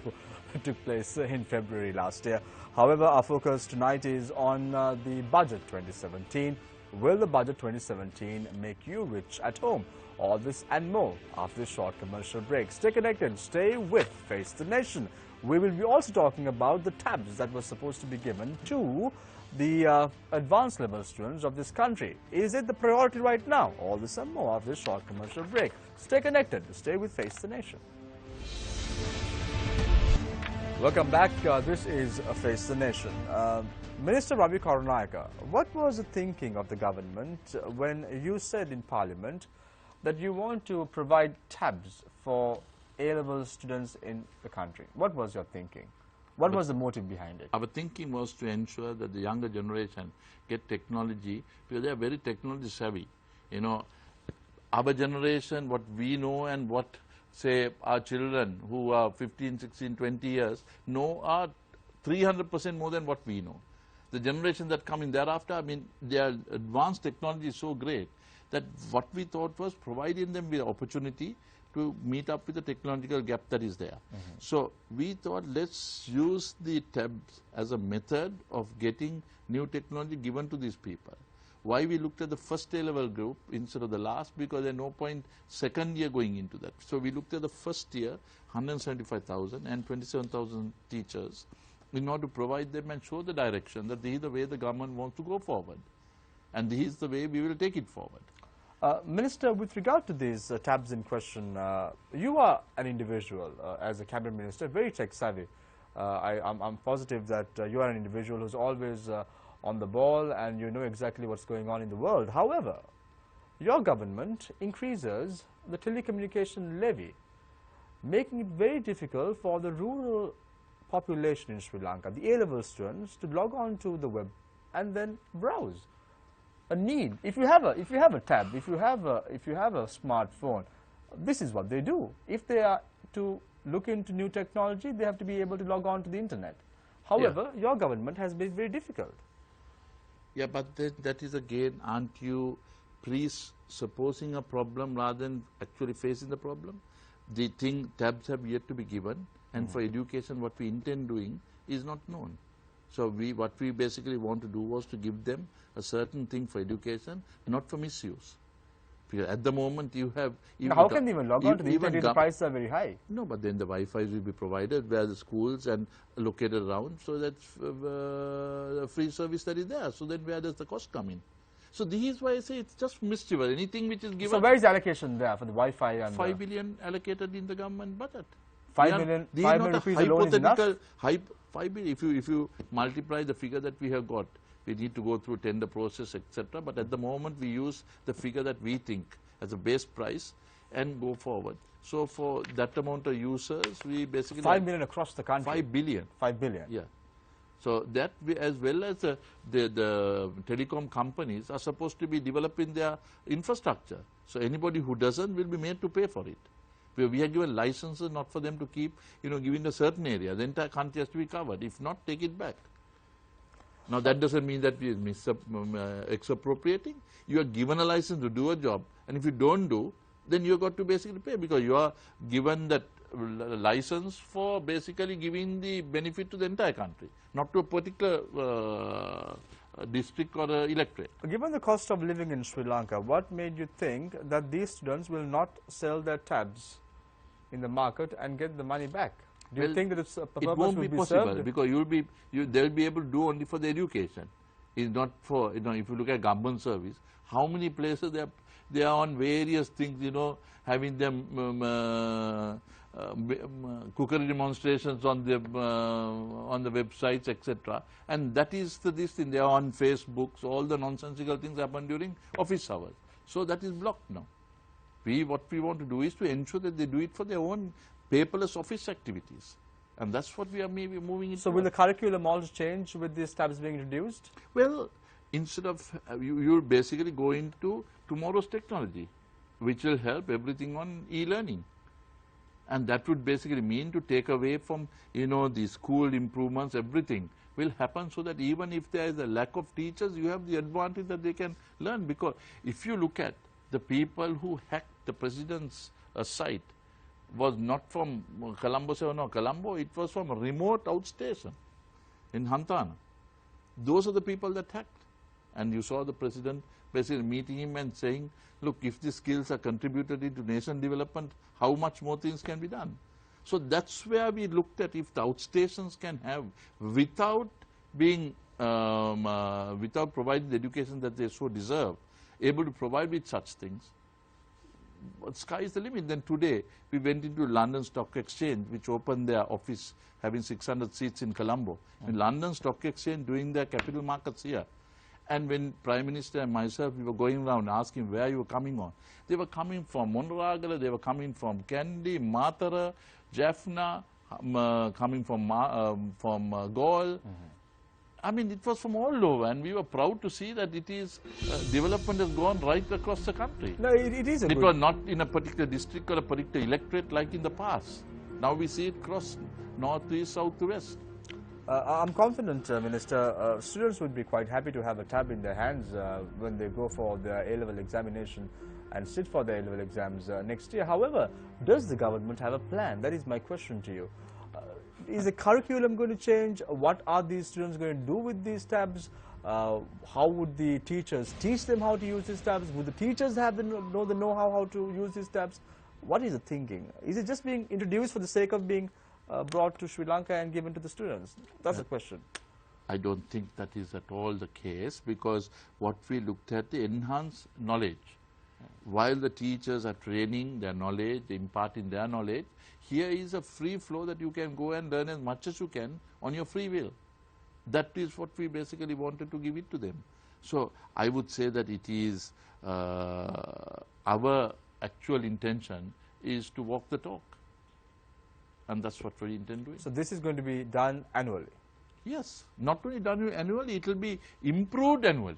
S1: took place in February last year. However, our focus tonight is on the budget 2017. Will the budget 2017 make you rich at home? All this and more after this short commercial break. Stay connected, stay with Face the Nation. We will be also talking about the tabs that were supposed to be given to the advanced level students of this country. Is it the priority right now? All this and more after this short commercial break. Stay connected, stay with Face the Nation. Welcome back. This is Face the Nation. Minister Ravi Karunaka, what was the thinking of the government when you said in Parliament that you want to provide tabs for A-level students in the country? What was your thinking? What was the motive behind it?
S2: Our thinking was to ensure that the younger generation get technology, because they are very technology savvy. You know, our generation, what we know and what, say, our children who are 15, 16, 20 years know are 300% more than what we know. The generation that come in thereafter, I mean, their advanced technology is so great that what we thought was providing them with opportunity to meet up with the technological gap that is there. So we thought, let's use the tabs as a method of getting new technology given to these people. Why we looked at the first A-level group instead of the last? Because there's no point second year going into that. So we looked at the first year, 175,000 and 27,000 teachers in order to provide them and show the direction that this is the way the government wants to go forward. And this is the way we will take it forward.
S1: Minister, with regard to these tabs in question, you are an individual as a cabinet minister, very tech savvy. I'm positive that you are an individual who's always on the ball and you know exactly what's going on in the world. However, your government increases the telecommunication levy, making it very difficult for the rural population in Sri Lanka, the A-level students, to log on to the web and then browse. A need. If you have a tab, if you have a smartphone, this is what they do. If they are to look into new technology, they have to be able to log on to the internet. However, your government has made it very difficult.
S2: Yeah, but that is again, aren't you presupposing a problem rather than actually facing the problem? The thing, tabs have yet to be given, and for education, what we intend doing is not known. So what we basically want to do was to give them a certain thing for education, not for misuse. Because at the moment you have...
S1: How can they even log on to the internet if the prices are very high?
S2: No, but then the Wi-Fi will be provided where the schools and located around, so that's a free service that is there. So then where does the cost come in? So this is why I say it's just mischievous. Anything which is given...
S1: So where is the allocation there for the Wi-Fi? And
S2: 5 billion allocated in the government budget.
S1: 5 million rupees alone is enough?
S2: 5 billion, if you multiply the figure that we have got, we need to go through tender process, etc. But at the moment, we use the figure that we think as a base price and go forward. So for that amount of users, we basically...
S1: 5 million across the country?
S2: 5 billion.
S1: 5 billion?
S2: Yeah. So that as well as the telecom companies are supposed to be developing their infrastructure. So anybody who doesn't will be made to pay for it. We have given licenses not for them to keep, giving a certain area. The entire country has to be covered. If not, take it back. Now, that doesn't mean that we are expropriating. You are given a license to do a job, and if you don't do, then you have got to basically pay, because you are given that license for basically giving the benefit to the entire country, not to a particular district or electorate.
S1: Given the cost of living in Sri Lanka, what made you think that these students will not sell their tabs in the market and get the money back? Do you think that it's
S2: it won't be possible served? Because they'll be able to do only for the education. It's not for, if you look at government service, how many places they are on various things, having them cookery demonstrations on the websites, etc. And that is this thing. They are on Facebooks. All the nonsensical things happen during office hours. So that is blocked now. What we want to do is to ensure that they do it for their own paperless office activities. And that's what we are maybe moving into.
S1: So will the curriculum also change with these tabs being introduced?
S2: Well, instead of, you basically go into tomorrow's technology, which will help everything on e-learning. And that would basically mean to take away from, the school improvements, everything will happen, so that even if there is a lack of teachers, you have the advantage that they can learn. Because if you look at the people who hacked the president's site, was not from Colombo 7 or Colombo, it was from a remote outstation in Hantana. Those are the people that hacked. And you saw the president basically meeting him and saying, look, if these skills are contributed into nation development, how much more things can be done? So that's where we looked at if the outstations can have, without being, without providing the education that they so deserve, able to provide with such things, but sky is the limit. Then today, we went into London Stock Exchange, which opened their office, having 600 seats in Colombo. In London Stock Exchange doing their capital markets here. And when Prime Minister and myself, we were going around asking where you were coming on, they were coming from Monragala, they were coming from Kandy, Matara, Jaffna, coming from Gaul. I mean, it was from all over, and we were proud to see that it is, development has gone right across the country.
S1: No, it is a
S2: It was not in a particular district or a particular electorate like in the past. Now we see it cross north to east, south to west.
S1: I'm confident, Minister, students would be quite happy to have a tab in their hands when they go for their A-level examination and sit for their A-level exams next year. However, does the government have a plan? That is my question to you. Is the curriculum going to change? What are these students going to do with these tabs? How would the teachers teach them how to use these tabs? Would the teachers have the know-how how to use these tabs? What is the thinking? Is it just being introduced for the sake of being brought to Sri Lanka and given to the students? That's the question.
S2: I don't think that is at all the case, because what we looked at, the enhanced knowledge. While the teachers are training their knowledge, imparting their knowledge, here is a free flow that you can go and learn as much as you can on your free will. That is what we basically wanted to give it to them. So I would say that it is our actual intention is to walk the talk. And that's what we intend doing.
S1: So this is going to be done annually?
S2: Yes, not only done annually, it will be improved annually.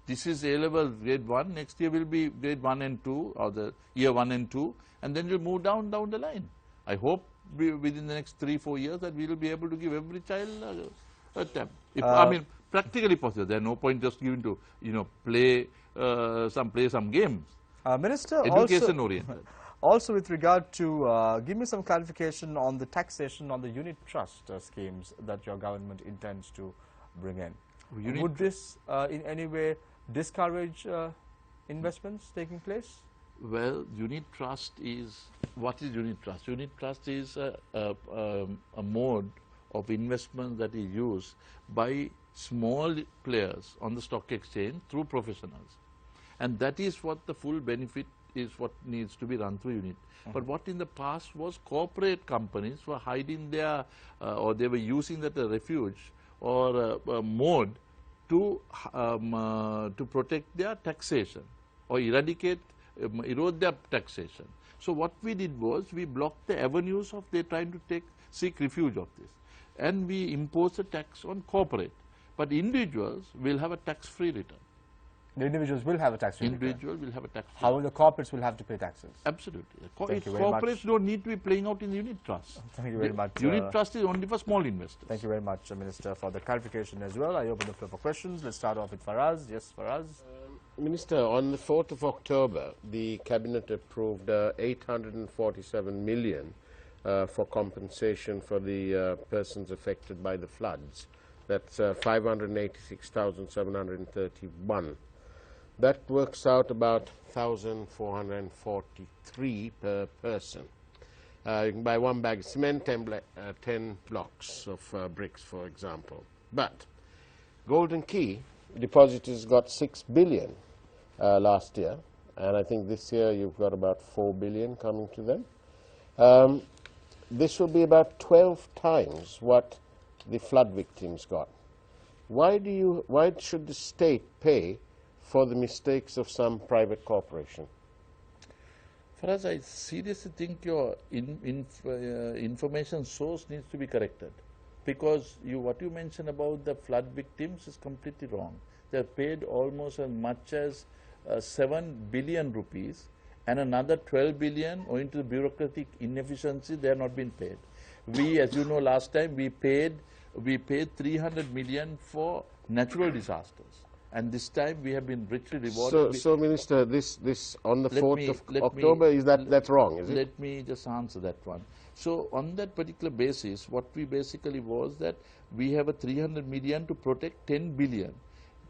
S2: This is A-level grade 1, next year will be grade 1 and 2, or the year 1 and 2, and then we'll move down the line. I hope within the next 3-4 years that we will be able to give every child a tab. I mean, practically possible. There are no point just giving to, play some games.
S1: Minister,
S2: education oriented.
S1: Also with regard to, give me some clarification on the taxation on the unit trust schemes that your government intends to bring in. Would this in any way discourage investments taking place?
S2: Well, unit trust is, what is unit trust? Unit trust is a mode of investment that is used by small players on the stock exchange through professionals. And that is what the full benefit is, what needs to be run through unit. But what in the past was corporate companies were hiding their, or they were using that a refuge or a mode to protect their taxation or erode their taxation. So what we did was we blocked the avenues of they trying to seek refuge of this, and we imposed a tax on corporate. But individuals will have a tax-free return.
S1: The individuals will have a tax-free return.
S2: Individual will have a tax-free.
S1: How will the corporates will have to pay taxes?
S2: Absolutely.
S1: Corporates
S2: don't need to be playing out in the unit trust.
S1: Thank you very much.
S2: Unit trust is only for small investors.
S1: Thank you very much, Minister, for the clarification as well. I open the floor for questions. Let's start off with Faraz. Yes, Faraz.
S6: Minister, on the 4th of October, the Cabinet approved 847 million for compensation for the persons affected by the floods. That's 586,731. That works out about 1,443 per person. You can buy one bag of cement, 10 blocks of bricks, for example. But Golden Key depositors got 6 billion last year, and I think this year you've got about 4 billion coming to them. This will be about 12 times what the flood victims got. Why should the state pay for the mistakes of some private corporation?
S2: Faraz, I seriously think your information source needs to be corrected. because what you mentioned about the flood victims is completely wrong. They have paid almost as much as 7 billion rupees, and another 12 billion owing to the bureaucratic inefficiency they have not been paid. We, as you know, last time we paid 300 million for natural disasters, and this time we have been richly rewarded.
S6: So Minister, this on the 4th of October, that's wrong, is it?
S2: Let me just answer that one. So on that particular basis, what we basically was that we have a 300 million to protect 10 billion.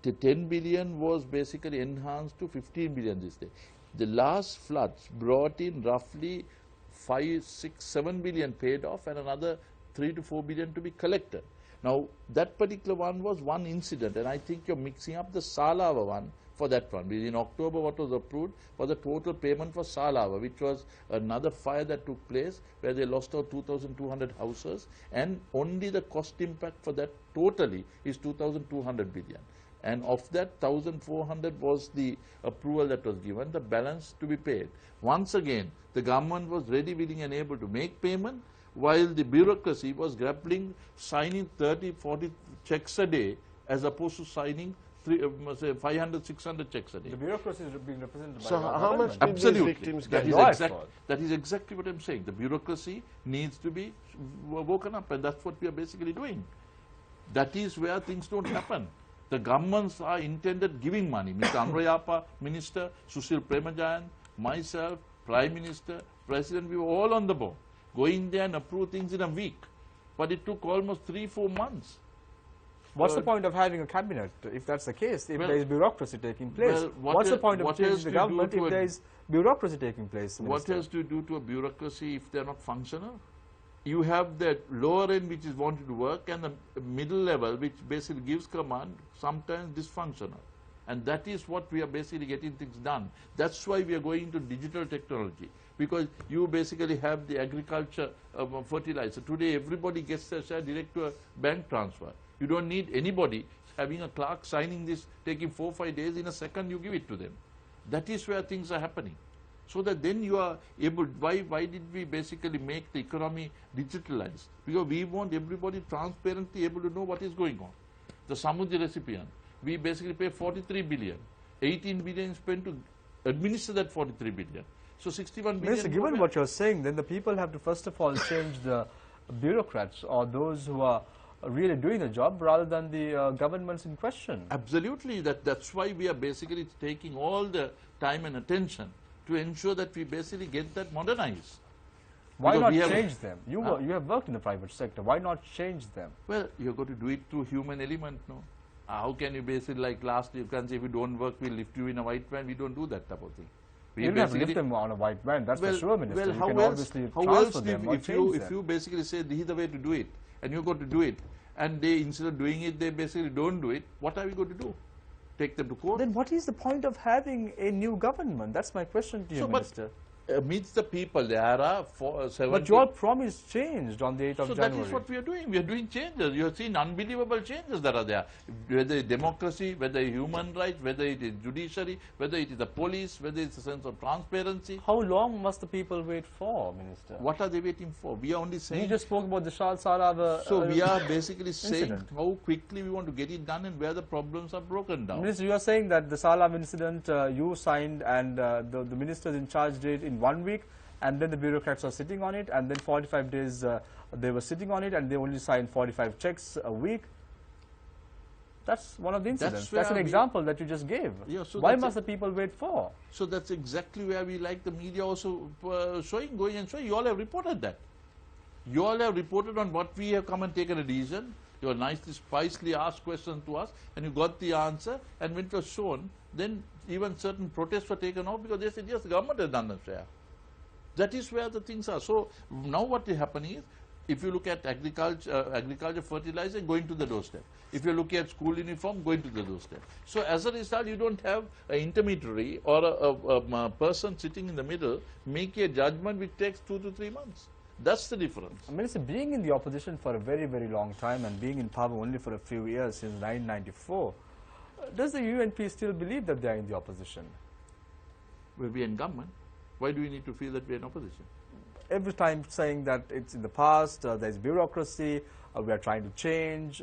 S2: The 10 billion was basically enhanced to 15 billion this day. The last floods brought in roughly 5, 6, 7 billion paid off, and another 3 to 4 billion to be collected. Now, that particular one was one incident, and I think you're mixing up the Salava one for that one. In October, what was approved was the total payment for Salava, which was another fire that took place where they lost out 2,200 houses, and only the cost impact for that totally is 2,200 billion. And of that, 1,400 was the approval that was given, the balance to be paid. Once again, the government was ready, willing and able to make payment, while the bureaucracy was grappling, signing 30, 40 checks a day, as opposed to signing 500, 600 checks a day.
S1: The bureaucracy is being represented by
S6: so
S1: the
S6: how much
S1: government.
S6: did these victims get?
S2: That is exactly what I'm saying. The bureaucracy needs to be woken up, and that's what we are basically doing. That is where things don't happen. The governments are intended giving money. Mr. Amrayapa, Minister, Sushil Premajayan, myself, Prime Minister, President, we were all on the board, going there and approve things in a week. But it took almost 3-4 months.
S1: What's the point of having a cabinet if that's the case, if there is bureaucracy taking place?
S2: Well,
S1: what's the point of changing the government if there is bureaucracy taking place?
S2: What has to do to a bureaucracy if they're not functional? You have the lower end which is wanting to work, and the middle level which basically gives command, sometimes dysfunctional. And that is what we are basically getting things done. That's why we are going into digital technology, because you basically have the agriculture fertilizer. Today everybody gets their share direct to a bank transfer. You don't need anybody having a clerk signing this, taking 4 or 5 days. In a second you give it to them. That is where things are happening. So that then you are able, why did we basically make the economy digitalized? Because we want everybody transparently able to know what is going on. The Samudra recipient, we basically pay 43 billion. 18 billion spent to administer that 43 billion. So 61 billion.
S1: Minister, given what you're saying, then the people have to first of all change the bureaucrats or those who are really doing the job rather than the governments in question.
S2: Absolutely. That's why we are basically taking all the time and attention to ensure that we basically get that modernized.
S1: Why not change them? You have worked in the private sector. Why not change them?
S2: Well, you're going to do it through human element, no? How can you basically, like last year, you can say if you don't work, we'll lift you in a white van. We don't do that type of thing.
S1: You don't have to lift them on a white van, that's for sure, Minister.
S2: Well,
S1: you can obviously transfer them or change them.
S2: If you basically say this is the way to do it, and you're going to do it, and they, instead of doing it, they basically don't do it, what are we going to do? Take them to court?
S1: Then what is the point of having a new government? That's my question to you, Minister.
S2: Amidst the people, there are 70.
S1: But your promise changed on the 8th of January.
S2: So that is what we are doing. We are doing changes. You have seen unbelievable changes that are there. Whether it's democracy, whether it's human rights, whether it is judiciary, whether it is the police, whether it's a sense of transparency.
S1: How long must the people wait for, Minister?
S2: What are they waiting for? We are only saying...
S1: You just spoke about the Salava
S2: So we are basically saying how quickly we want to get it done and where the problems are broken down.
S1: Minister, you are saying that the Salava incident you signed and the ministers in charge did in 1 week, and then the bureaucrats are sitting on it, and then 45 days they were sitting on it, and they only signed 45 checks a week. That's one of the incidents. That's an example that you just gave.
S2: Yeah, so
S1: why must the people wait for?
S2: So that's exactly where we like the media also going and showing. You all have reported that. You all have reported on what we have come and taken a decision. You have nicely, spicely asked questions to us, and you got the answer, and when it was shown, then even certain protests were taken off because they said, yes, the government has done the share. That is where the things are. So now what is happening is, if you look at agriculture fertilizer, going to the doorstep. If you look at school uniform, going to the doorstep. So as a result, you don't have an intermediary or a person sitting in the middle making a judgment which takes 2 to 3 months. That's the difference.
S1: Minister, being in the opposition for a very, very long time and being in power only for a few years, since 1994, does the UNP still believe that they are in the opposition?
S2: We'll be in government. Why do we need to feel that we are in opposition?
S1: Every time saying that it's in the past, there's bureaucracy, we are trying to change.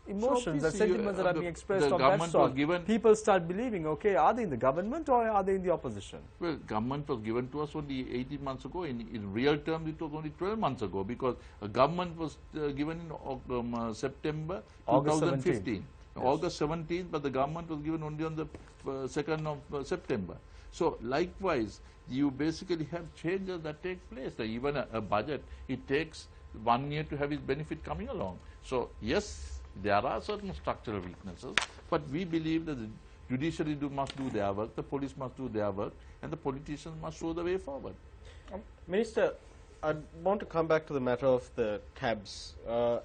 S1: Emotions and sentiments that are being expressed
S2: the
S1: on
S2: government
S1: that
S2: was
S1: sort.
S2: given.
S1: People start believing, okay, are they in the government or are they in the opposition?
S2: Well, government was given to us only 18 months ago. In real terms, it was only 12 months ago, because a government was given in September
S1: August
S2: 2015.
S1: 17. Yes.
S2: August 17th, but the government was given only on the 2nd of September. So likewise, you basically have changes that take place. So even a budget, it takes 1 year to have its benefit coming along. So yes, there are certain structural weaknesses, but we believe that the judiciary must do their work, the police must do their work, and the politicians must show the way forward.
S4: Minister, I want to come back to the matter of the tabs.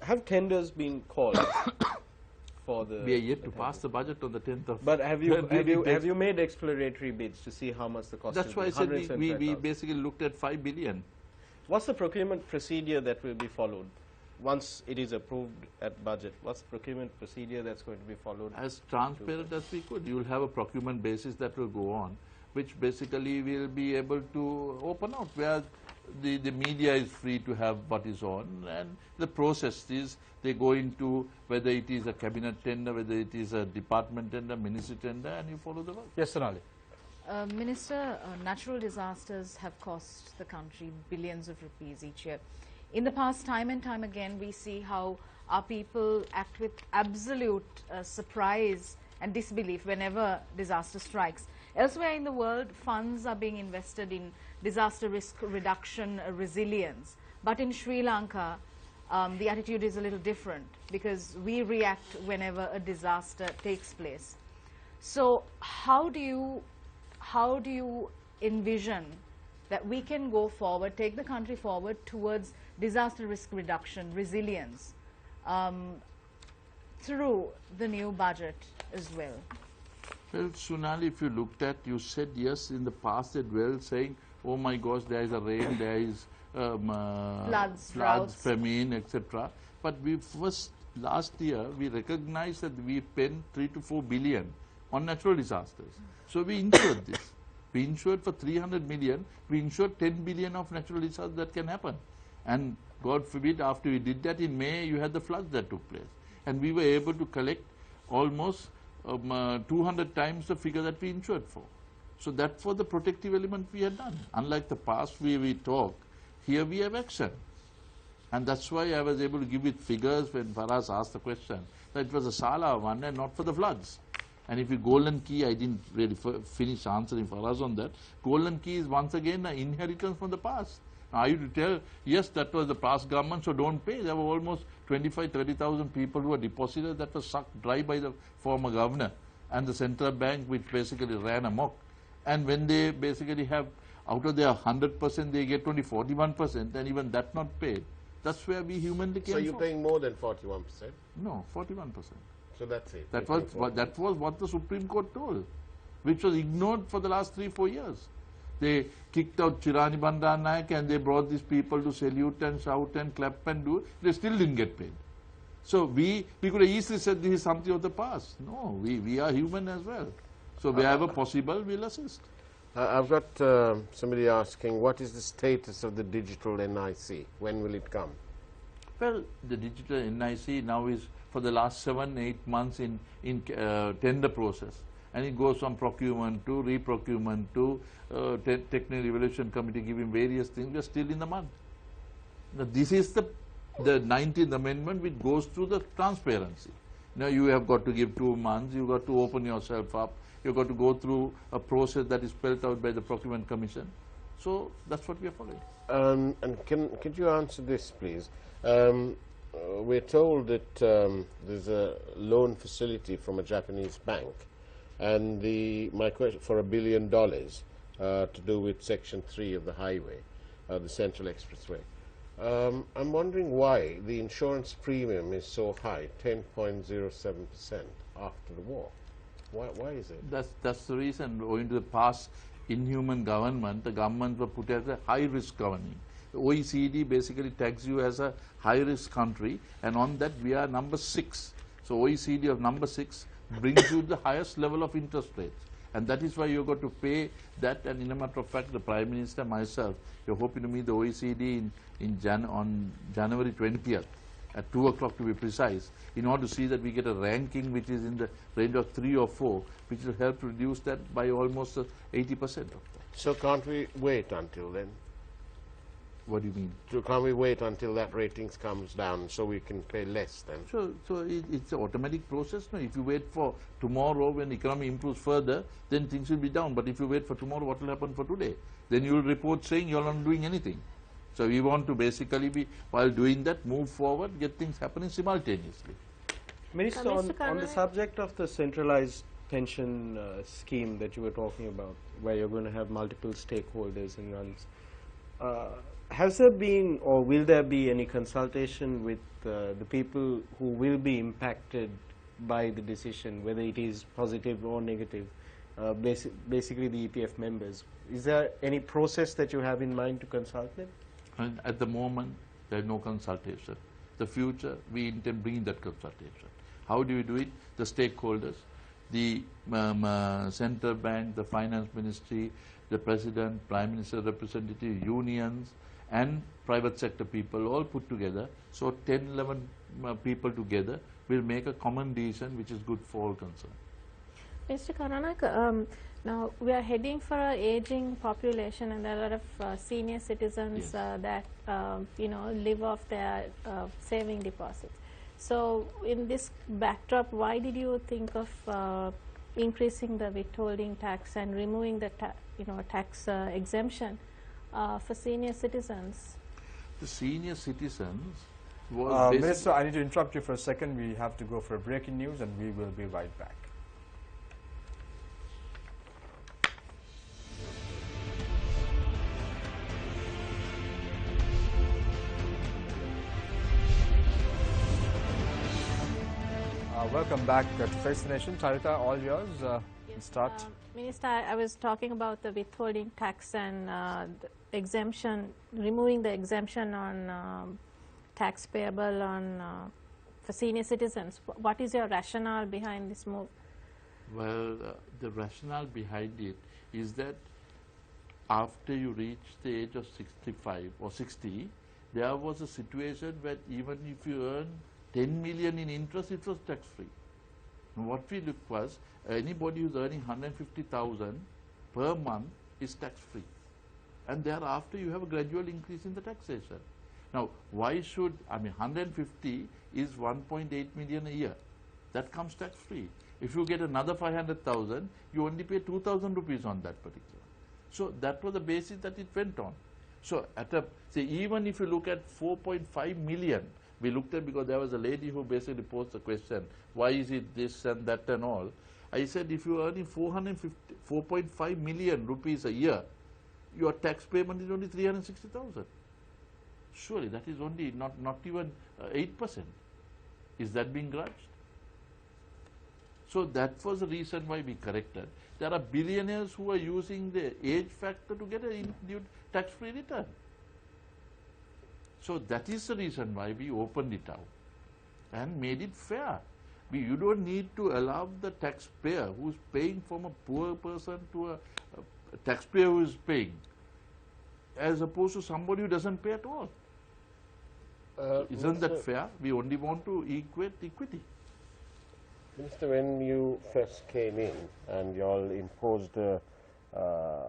S4: Have tenders been called for the?
S2: We are yet to pass the budget on the 10th of.
S4: But have you made exploratory bids to see how much the cost?
S2: That's why I said we basically looked at 5 billion.
S4: What's the procurement procedure that will be followed once it is approved at budget? What's the procurement procedure that's going to be followed?
S2: As transparent as we could. You will have a procurement basis that will go on, which basically will be able to open up where the media is free to have what is on, and the process is they go into whether it is a cabinet tender, whether it is a department tender, ministry tender, and you follow the work.
S1: Yes, Sonali.
S5: Minister, natural disasters have cost the country billions of rupees each year. In the past, time and time again, we see how our people act with absolute surprise and disbelief whenever disaster strikes. Elsewhere in the world, funds are being invested in disaster risk reduction, resilience. But in Sri Lanka, the attitude is a little different, because we react whenever a disaster takes place. So how do you envision that we can go forward, take the country forward towards disaster risk reduction, resilience, through the new budget as well?
S2: Well, Sonali, if you looked at, you said yes in the past as well, saying, oh my gosh, there is a rain, there is
S5: floods,
S2: famine, etc. But last year, we recognized that we spent 3 to 4 billion on natural disasters. So we insured this. We insured for 300 million, we insured 10 billion of natural disasters that can happen. And God forbid, after we did that in May, you had the floods that took place. And we were able to collect almost 200 times the figure that we insured for. So that for the protective element we had done. Unlike the past we talk, here we have action. And that's why I was able to give it figures when Faraz asked the question, that it was a Sala one and not for the floods. And if you Golden Key, I didn't really finish answering Faraz on that. Golden Key is once again an inheritance from the past. Now, are you to tell, yes, that was the past government, so don't pay. There were almost 25,000-30,000 people who were deposited that were sucked dry by the former governor and the central bank, which basically ran amok. And when they basically have, out of their 100%, they get only 41%, and even that not paid. That's where we humanly came from.
S6: So you're paying more than 41%?
S2: No, 41%.
S6: So that's it.
S2: That was what the Supreme Court told, which was ignored for the last 3-4 years. They kicked out Chirani Bandaranaike and they brought these people to salute and shout and clap and do. They still didn't get paid. So we could have easily said this is something of the past. No, we are human as well. So wherever possible, we'll assist.
S6: I've got somebody asking, what is the status of the digital NIC? When will it come?
S2: Well, the digital NIC now is for the last 7-8 months in tender process. And it goes from procurement to re-procurement to Technical Evaluation Committee giving various things. We are still in the mud. Now, this is the 19th Amendment which goes through the transparency. Now, you have got to give 2 months, you've got to open yourself up, you've got to go through a process that is spelled out by the Procurement Commission. So, that's what we are following.
S6: And could you answer this, please? We're told that there's a loan facility from a Japanese bank, and my question for $1 billion to do with Section 3 of the highway, the Central Expressway. I'm wondering why the insurance premium is so high, 10.07% after the war. Why is it?
S2: That's the reason. Owing to the past inhuman government, the government were put as a high-risk governing. The OECD basically tags you as a high-risk country, and on that we are number 6. So OECD of number 6 brings you the highest level of interest rates. And that is why you've got to pay that. And in a matter of fact, the Prime Minister, myself, you're hoping to meet the OECD on January 20th. at 2 o'clock to be precise, in order to see that we get a ranking which is in the range of 3 or 4, which will help reduce that by almost 80%.
S6: So can't we wait until then?
S2: What do you mean?
S6: So can't we wait until that ratings comes down so we can pay less then?
S2: So it's an automatic process. No? If you wait for tomorrow when the economy improves further, then things will be down. But if you wait for tomorrow, what will happen for today? Then you will report saying you're not doing anything. So we want to basically be, while doing that, move forward, get things happening simultaneously.
S4: Minister, on the subject of the centralized pension scheme that you were talking about, where you're going to have multiple stakeholders and runs, has there been or will there be any consultation with the people who will be impacted by the decision, whether it is positive or negative, basically the EPF members? Is there any process that you have in mind to consult them?
S2: And at the moment, there is no consultation. The future, we intend bringing that consultation. How do we do it? The stakeholders, the central bank, the finance ministry, the president, prime minister representative, unions, and private sector people all put together. So 10, 11 people together will make a common decision which is good for all concerned.
S3: Mr. Karunak, now we are heading for an aging population, and there are a lot of senior citizens that live off their saving deposits. So in this backdrop, why did you think of increasing the withholding tax and removing the tax exemption for senior citizens?
S2: The senior citizens was
S1: Minister, I need to interrupt you for a second. We have to go for a breaking news and we will be right back. Welcome back to Face the Nation. Charita, all yours.
S3: Yes,
S1: start.
S3: Minister, I was talking about the withholding tax and the exemption, removing the exemption on tax payable on for senior citizens. What is your rationale behind this move?
S2: Well, the rationale behind it is that after you reach the age of 65 or 60, there was a situation where even if you earn 10 million in interest, it was tax-free. What we looked was anybody who's earning 150,000 per month is tax-free, and thereafter you have a gradual increase in the taxation. Now, why should 150 is 1.8 million a year? That comes tax-free. If you get another 500,000, you only pay 2,000 rupees on that particular. So that was the basis that it went on. So even if you look at 4.5 million. We looked at, because there was a lady who basically posed the question, why is it this and that and all? I said, if you are earning 4.5 million rupees a year, your tax payment is only 360,000. Surely that is only not even 8%. Is that being grudged? So that was the reason why we corrected. There are billionaires who are using the age factor to get a tax-free return. So that is the reason why we opened it out and made it fair. You don't need to allow the taxpayer who is paying from a poor person to a taxpayer who is paying, as opposed to somebody who doesn't pay at all. Isn't that fair? We only want to equate equity.
S6: Minister, when you first came in and you all imposed a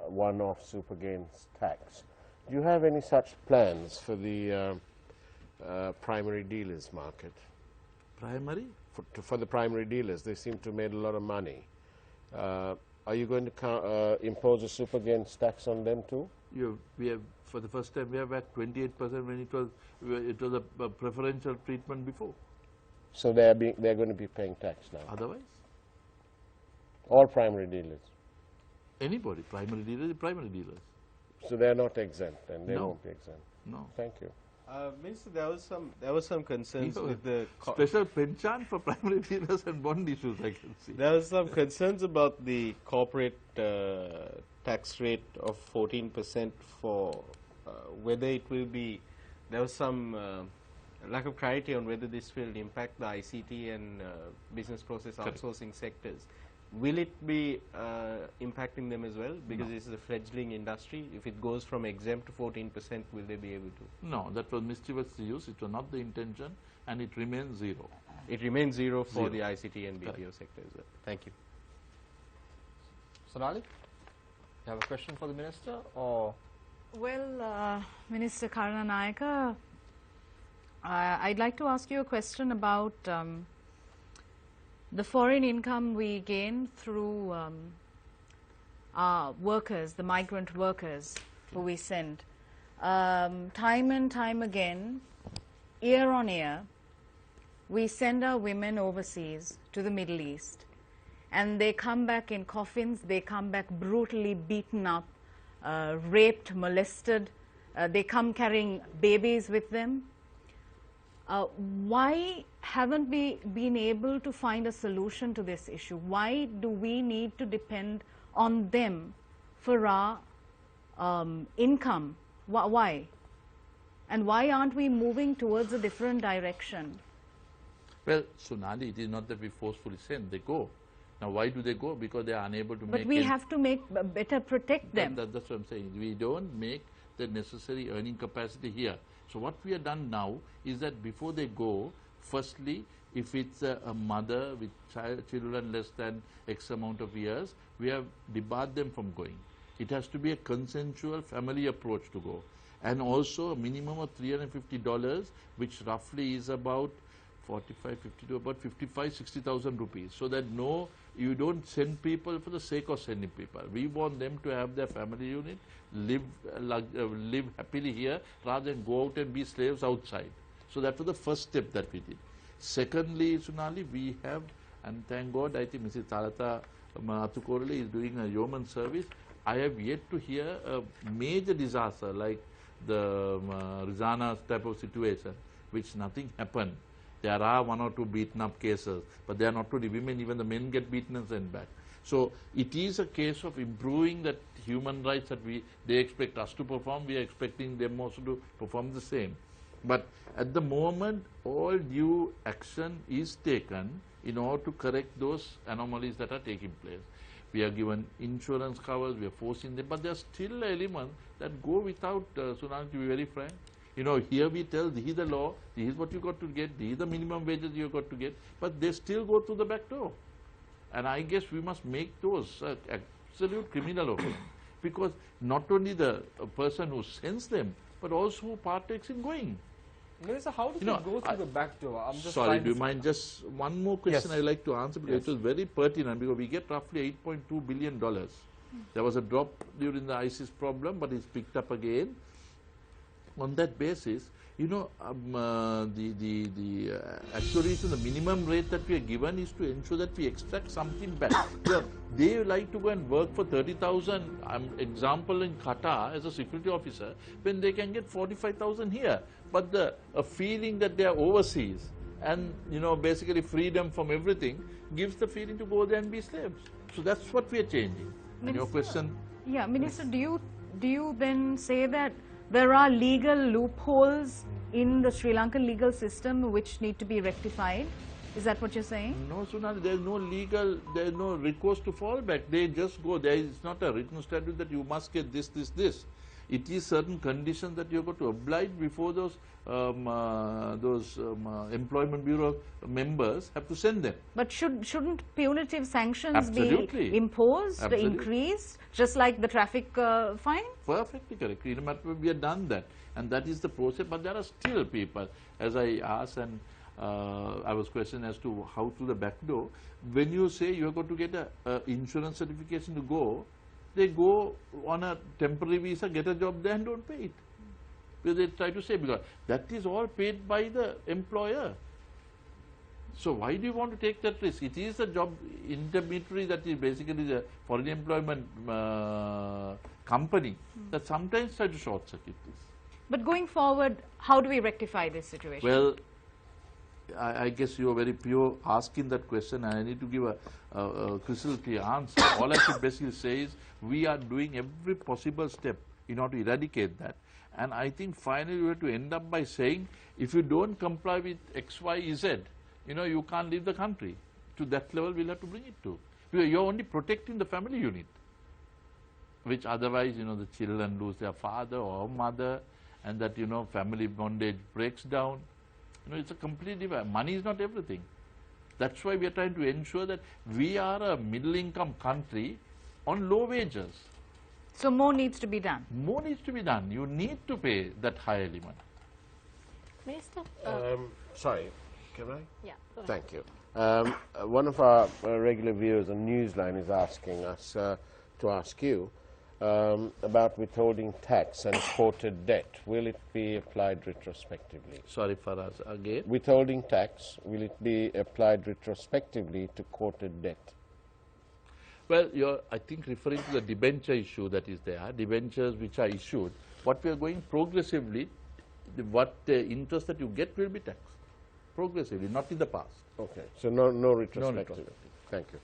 S6: one-off super gains tax, do you have any such plans for the primary dealers market?
S2: Primary?
S6: For the primary dealers, they seem to have made a lot of money. Are you going to impose a super gains tax on them too?
S2: We have, for the first time, we have at 28% when it was a preferential treatment before.
S6: So they're going to be paying tax now.
S2: Otherwise,
S6: all primary dealers.
S2: Anybody, primary dealers.
S6: So they're not exempt, and they
S2: No.
S6: won't be exempt.
S2: No.
S6: Thank you.
S4: Minister, there was some concerns with the
S2: special pension for primary dealers and bond issues, I can see.
S4: There was some concerns about the corporate tax rate of 14% for whether it will be. There was some lack of clarity on whether this will impact the ICT and business process outsourcing sectors. Will it be impacting them as well? Because this is a fledgling industry. If it goes from exempt to 14%, will they be able to?
S2: No, that was mischievous use. It was not the intention. and it remains zero.
S4: It remains zero for
S2: Zero.
S4: the ICT and BPO sector as well. Thank you.
S1: Sonali, you have a question for the Minister, or?
S5: Well, Minister Karunanayaka, I'd like to ask you a question about the foreign income we gain through our workers, the migrant workers who we send. Time and time again, year on year, we send our women overseas to the Middle East, and they come back in coffins, they come back brutally beaten up, raped, molested, they come carrying babies with them. Why haven't we been able to find a solution to this issue? Why do we need to depend on them for our income? Why? And why aren't we moving towards a different direction?
S2: Well, Sonali, it is not that we forcefully send, they go. Now, why do they go? Because they are unable to make.
S5: But we have to make better protect them.
S2: That's what I'm saying. We don't make the necessary earning capacity here. So what we have done now is that before they go, firstly, if it's a mother with children less than X amount of years, we have debarred them from going. It has to be a consensual family approach to go. And also a minimum of $350, which roughly is about 45, 50 to about 55, 60,000 rupees. So that you don't send people for the sake of sending people. We want them to have their family unit, live happily here rather than go out and be slaves outside. So that was the first step that we did. Secondly, Sonali, we have, and thank God, I think Mrs. Tarata Atukorale is doing a yeoman service. I have yet to hear a major disaster like the Rizana type of situation, which nothing happened. There are 1 or 2 beaten up cases, but they are not only women, even the men get beaten and sent back. So it is a case of improving that human rights that they expect us to perform, we are expecting them also to perform the same. But at the moment, all due action is taken in order to correct those anomalies that are taking place. We are given insurance covers, we are forcing them, but there are still elements that go without, Sonali, to be very frank. You know, here we tell, this is the law, this is what you got to get, this is the minimum wages you got to get, but they still go through the back door. And I guess we must make those absolute criminal offense, because not only the person who sends them, but also who partakes in going.
S1: Minister, how does it go through the back door? I'm just
S2: sorry, do you mind just one more question?
S1: Yes.
S2: I'd like to answer, because it was very pertinent, because we get roughly $8.2 billion. There was a drop during the ISIS problem, but it's picked up again. On that basis, you know, the actuaries, the minimum rate that we are given is to ensure that we extract something back. They like to go and work for 30,000, example in Qatar as a security officer, when they can get 45,000 here. But a feeling that they are overseas and, you know, basically freedom from everything gives the feeling to go there and be slaves. So that's what we are changing. And your question?
S5: Yeah, Minister, do you then say that there are legal loopholes in the Sri Lankan legal system which need to be rectified? Is that what you're saying?
S2: No, Sonali, there is no recourse to fall back. They just go. There is not a written statute that you must get this, this, this. It is certain conditions that you've got to oblige before those employment bureau members have to send them.
S5: But shouldn't punitive sanctions
S2: Absolutely.
S5: be imposed,
S2: Absolutely.
S5: increased, just like the traffic fine?
S2: Perfectly correct. We have done that, and that is the process. But there are still people, as I asked, and I was questioned as to how through the back door. When you say you have got to get a insurance certification to go, they go on a temporary visa, get a job there and don't pay it. Because they try to say, because that is all paid by the employer. So why do you want to take that risk? It is a job intermediary that is basically the foreign employment company that sometimes try to short circuit this.
S5: But going forward, how do we rectify this situation?
S2: Well, I guess you are very pure asking that question, and I need to give a crystal clear answer. All I could basically say is we are doing every possible step in order to eradicate that. And I think finally we have to end up by saying, if you don't comply with X, Y, Z, you know, you can't leave the country. To that level we'll have to bring it to. Because you're only protecting the family unit, which otherwise, you know, the children lose their father or mother, and that, you know, family bondage breaks down. You know, it's a completely, money is not everything. That's why we are trying to ensure that we are a middle income country on low wages.
S5: So more needs to be done.
S2: More needs to be done. You need to pay that high element.
S3: Minister?
S6: Sorry, can I?
S3: Yeah, go ahead.
S6: Thank you. One of our regular viewers on Newsline is asking us to ask you about withholding tax and quoted debt. Will it be applied retrospectively?
S2: Sorry, Faraz, again.
S6: Withholding tax, will it be applied retrospectively to quoted debt?
S2: Well, you're, I think, referring to the debenture issue that is there, debentures which are issued. What we are going progressively, what interest that you get will be taxed progressively, not in the past.
S6: Okay, so no retrospective.
S2: No retrospective.
S6: Thank you.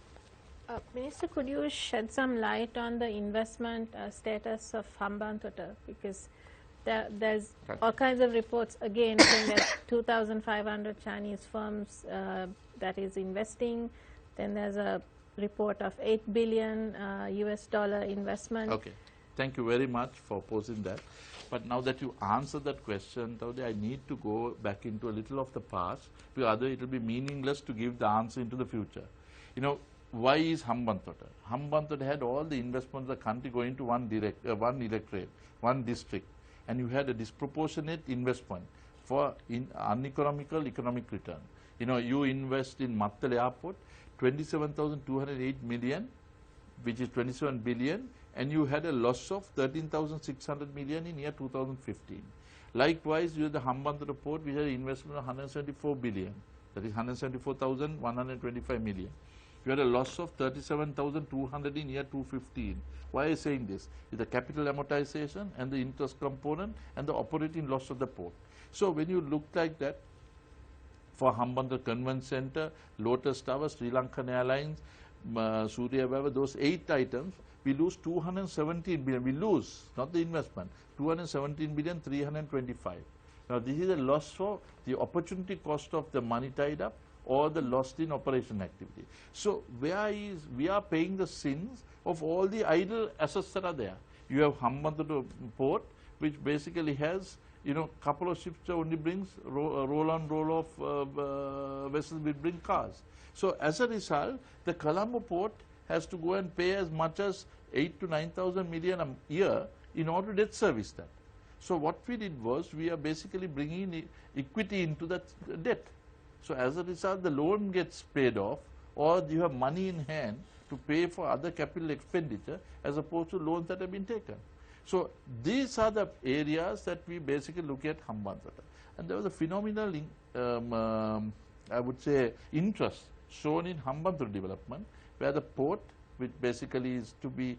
S3: Minister, could you shed some light on the investment status of Hambantota? Because there's all kinds of reports again saying that 2,500 Chinese firms that is investing. Then there's a report of $8 billion US dollar investment.
S2: Okay, thank you very much for posing that. But now that you answered that question, I need to go back into a little of the past, because otherwise it will be meaningless to give the answer into the future. You know, why is Hambantota? Hambantota had all the investments of the country going to one electorate, one district, and you had a disproportionate investment for uneconomical economic return. You know, you invest in Mattal Airport, 27,208 million, which is 27 billion, and you had a loss of 13,600 million in year 2015. Likewise, you had the Hambantota port, which had an investment of 174 billion, that is 174,125 million. You had a loss of 37,200 in year 2015. Why are you saying this? It's the capital amortization and the interest component and the operating loss of the port. So when you look like that, for Hambantota Convention Center, Lotus Tower, Sri Lankan Airlines, Surya Weber, those 8 items, we lose 217 billion. We lose, not the investment, 217 billion 325. Now this is a loss for the opportunity cost of the money tied up or the lost in operation activity. So we are paying the sins of all the idle assets that are there. You have Hambantota port, which basically has, you know, couple of ships that only brings roll on roll off vessels will bring cars. So as a result, the Colombo port has to go and pay as much as 8 to 9,000 million a year in order to debt service that. So what we did was, we are basically bringing equity into that debt. So as a result, the loan gets paid off, or you have money in hand to pay for other capital expenditure as opposed to loans that have been taken. So these are the areas that we basically look at Hambantota. And there was a phenomenal, I would say, interest shown in Hambantota development, where the port, which basically is to be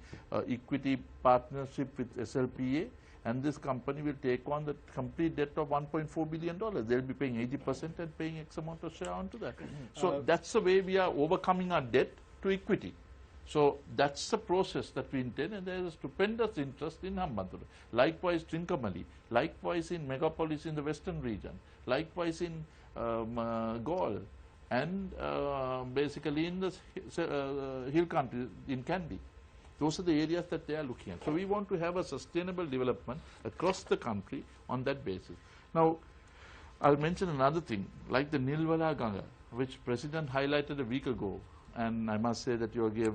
S2: equity partnership with SLPA, and this company will take on the complete debt of $1.4 billion. They'll be paying 80% and paying X amount of share onto that. So that's the way we are overcoming our debt to equity. So that's the process that we intend, and there is a stupendous interest in Hambantota. Likewise, Trincomalee, likewise in megapolis in the western region, likewise in Galle, and basically in the hill country in Kandy. Those are the areas that they are looking at. So we want to have a sustainable development across the country on that basis. Now, I'll mention another thing, like the Nilwala Ganga, which President highlighted a week ago, and I must say that you gave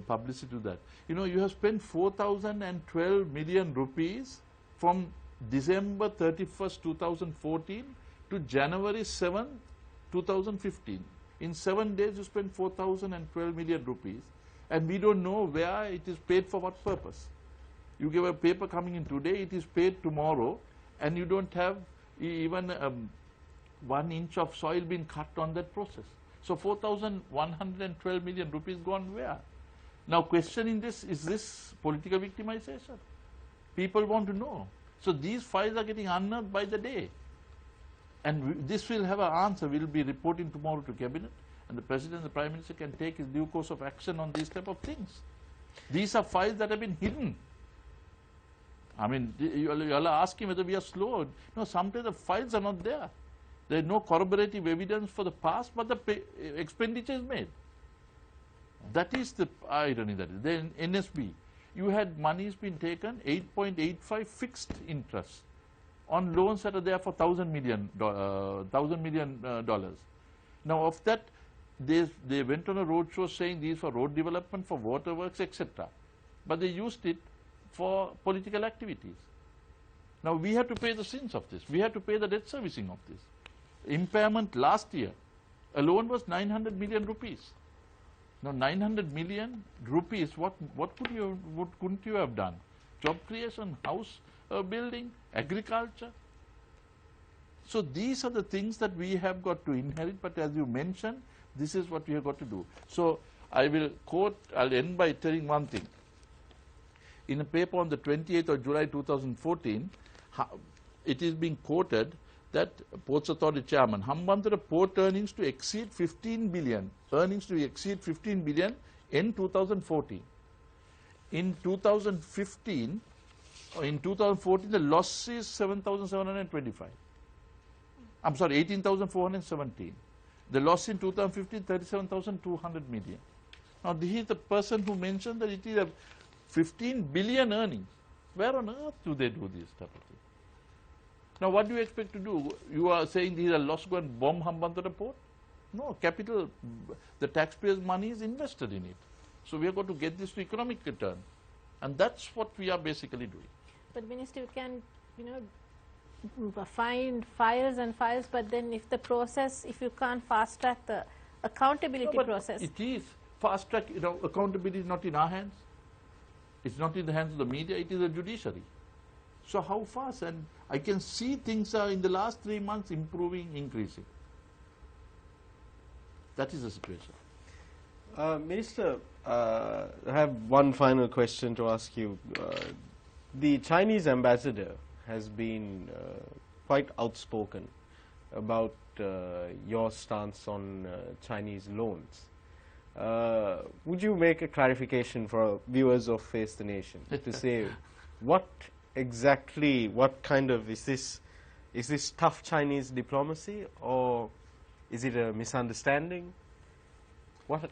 S2: publicity to that. You know, you have spent 4,012 million rupees from December 31st, 2014 to January 7th, 2015. In 7 days, you spent 4,012 million rupees. And we don't know where it is paid for what purpose. You give a paper coming in today, it is paid tomorrow, and you don't have even 1 inch of soil being cut on that process. So 4,112 million rupees gone where? Now questioning this, is this political victimization? People want to know. So these files are getting unearthed by the day. And this will have an answer. We will be reporting tomorrow to Cabinet. And the President and the Prime Minister can take his due course of action on these type of things. These are files that have been hidden. I mean, you all are asking whether we are slow. No, sometimes the files are not there. There is no corroborative evidence for the past, but the expenditure is made. That is the irony that is. Then NSB, you had monies been taken, 8.85 fixed interest. on loans that are there for $1,000 million. Now, of that, they went on a roadshow saying these for road development, for waterworks, etc. But they used it for political activities. Now, we have to pay the sins of this. We have to pay the debt servicing of this. Impairment last year alone was 900 million rupees. Now, 900 million rupees, what couldn't you have done? Job creation, house building, agriculture. So these are the things that we have got to inherit, but as you mentioned, this is what we have got to do. So I will quote, I'll end by telling one thing. In a paper on the 28th of July 2014, it is being quoted that Ports Authority Chairman, Hambantota port earnings to exceed 15 billion, in 2014. In 2014, the loss is 7,725. I'm sorry, 18,417. The loss in 2015, 37,200 million. Now, this is the person who mentioned that it is a 15 billion earnings. Where on earth do they do this type of thing? Now, what do you expect to do? You are saying these are loss, go and bomb Hambantota port? No, capital, the taxpayers' money is invested in it. So we have got to get this to economic return. And that's what we are basically doing.
S3: But Minister, you can, find files and files, but then if the process, if you can't fast track the accountability process.
S2: It is fast track, accountability is not in our hands. It's not in the hands of the media, it is the judiciary. So how fast? And I can see things are in the last 3 months improving, increasing. That is the situation.
S4: Minister, I have one final question to ask you. The Chinese ambassador has been quite outspoken about your stance on Chinese loans. Would you make a clarification for viewers of Face the Nation to say what exactly, what kind of, is this tough Chinese diplomacy, or is it a misunderstanding? What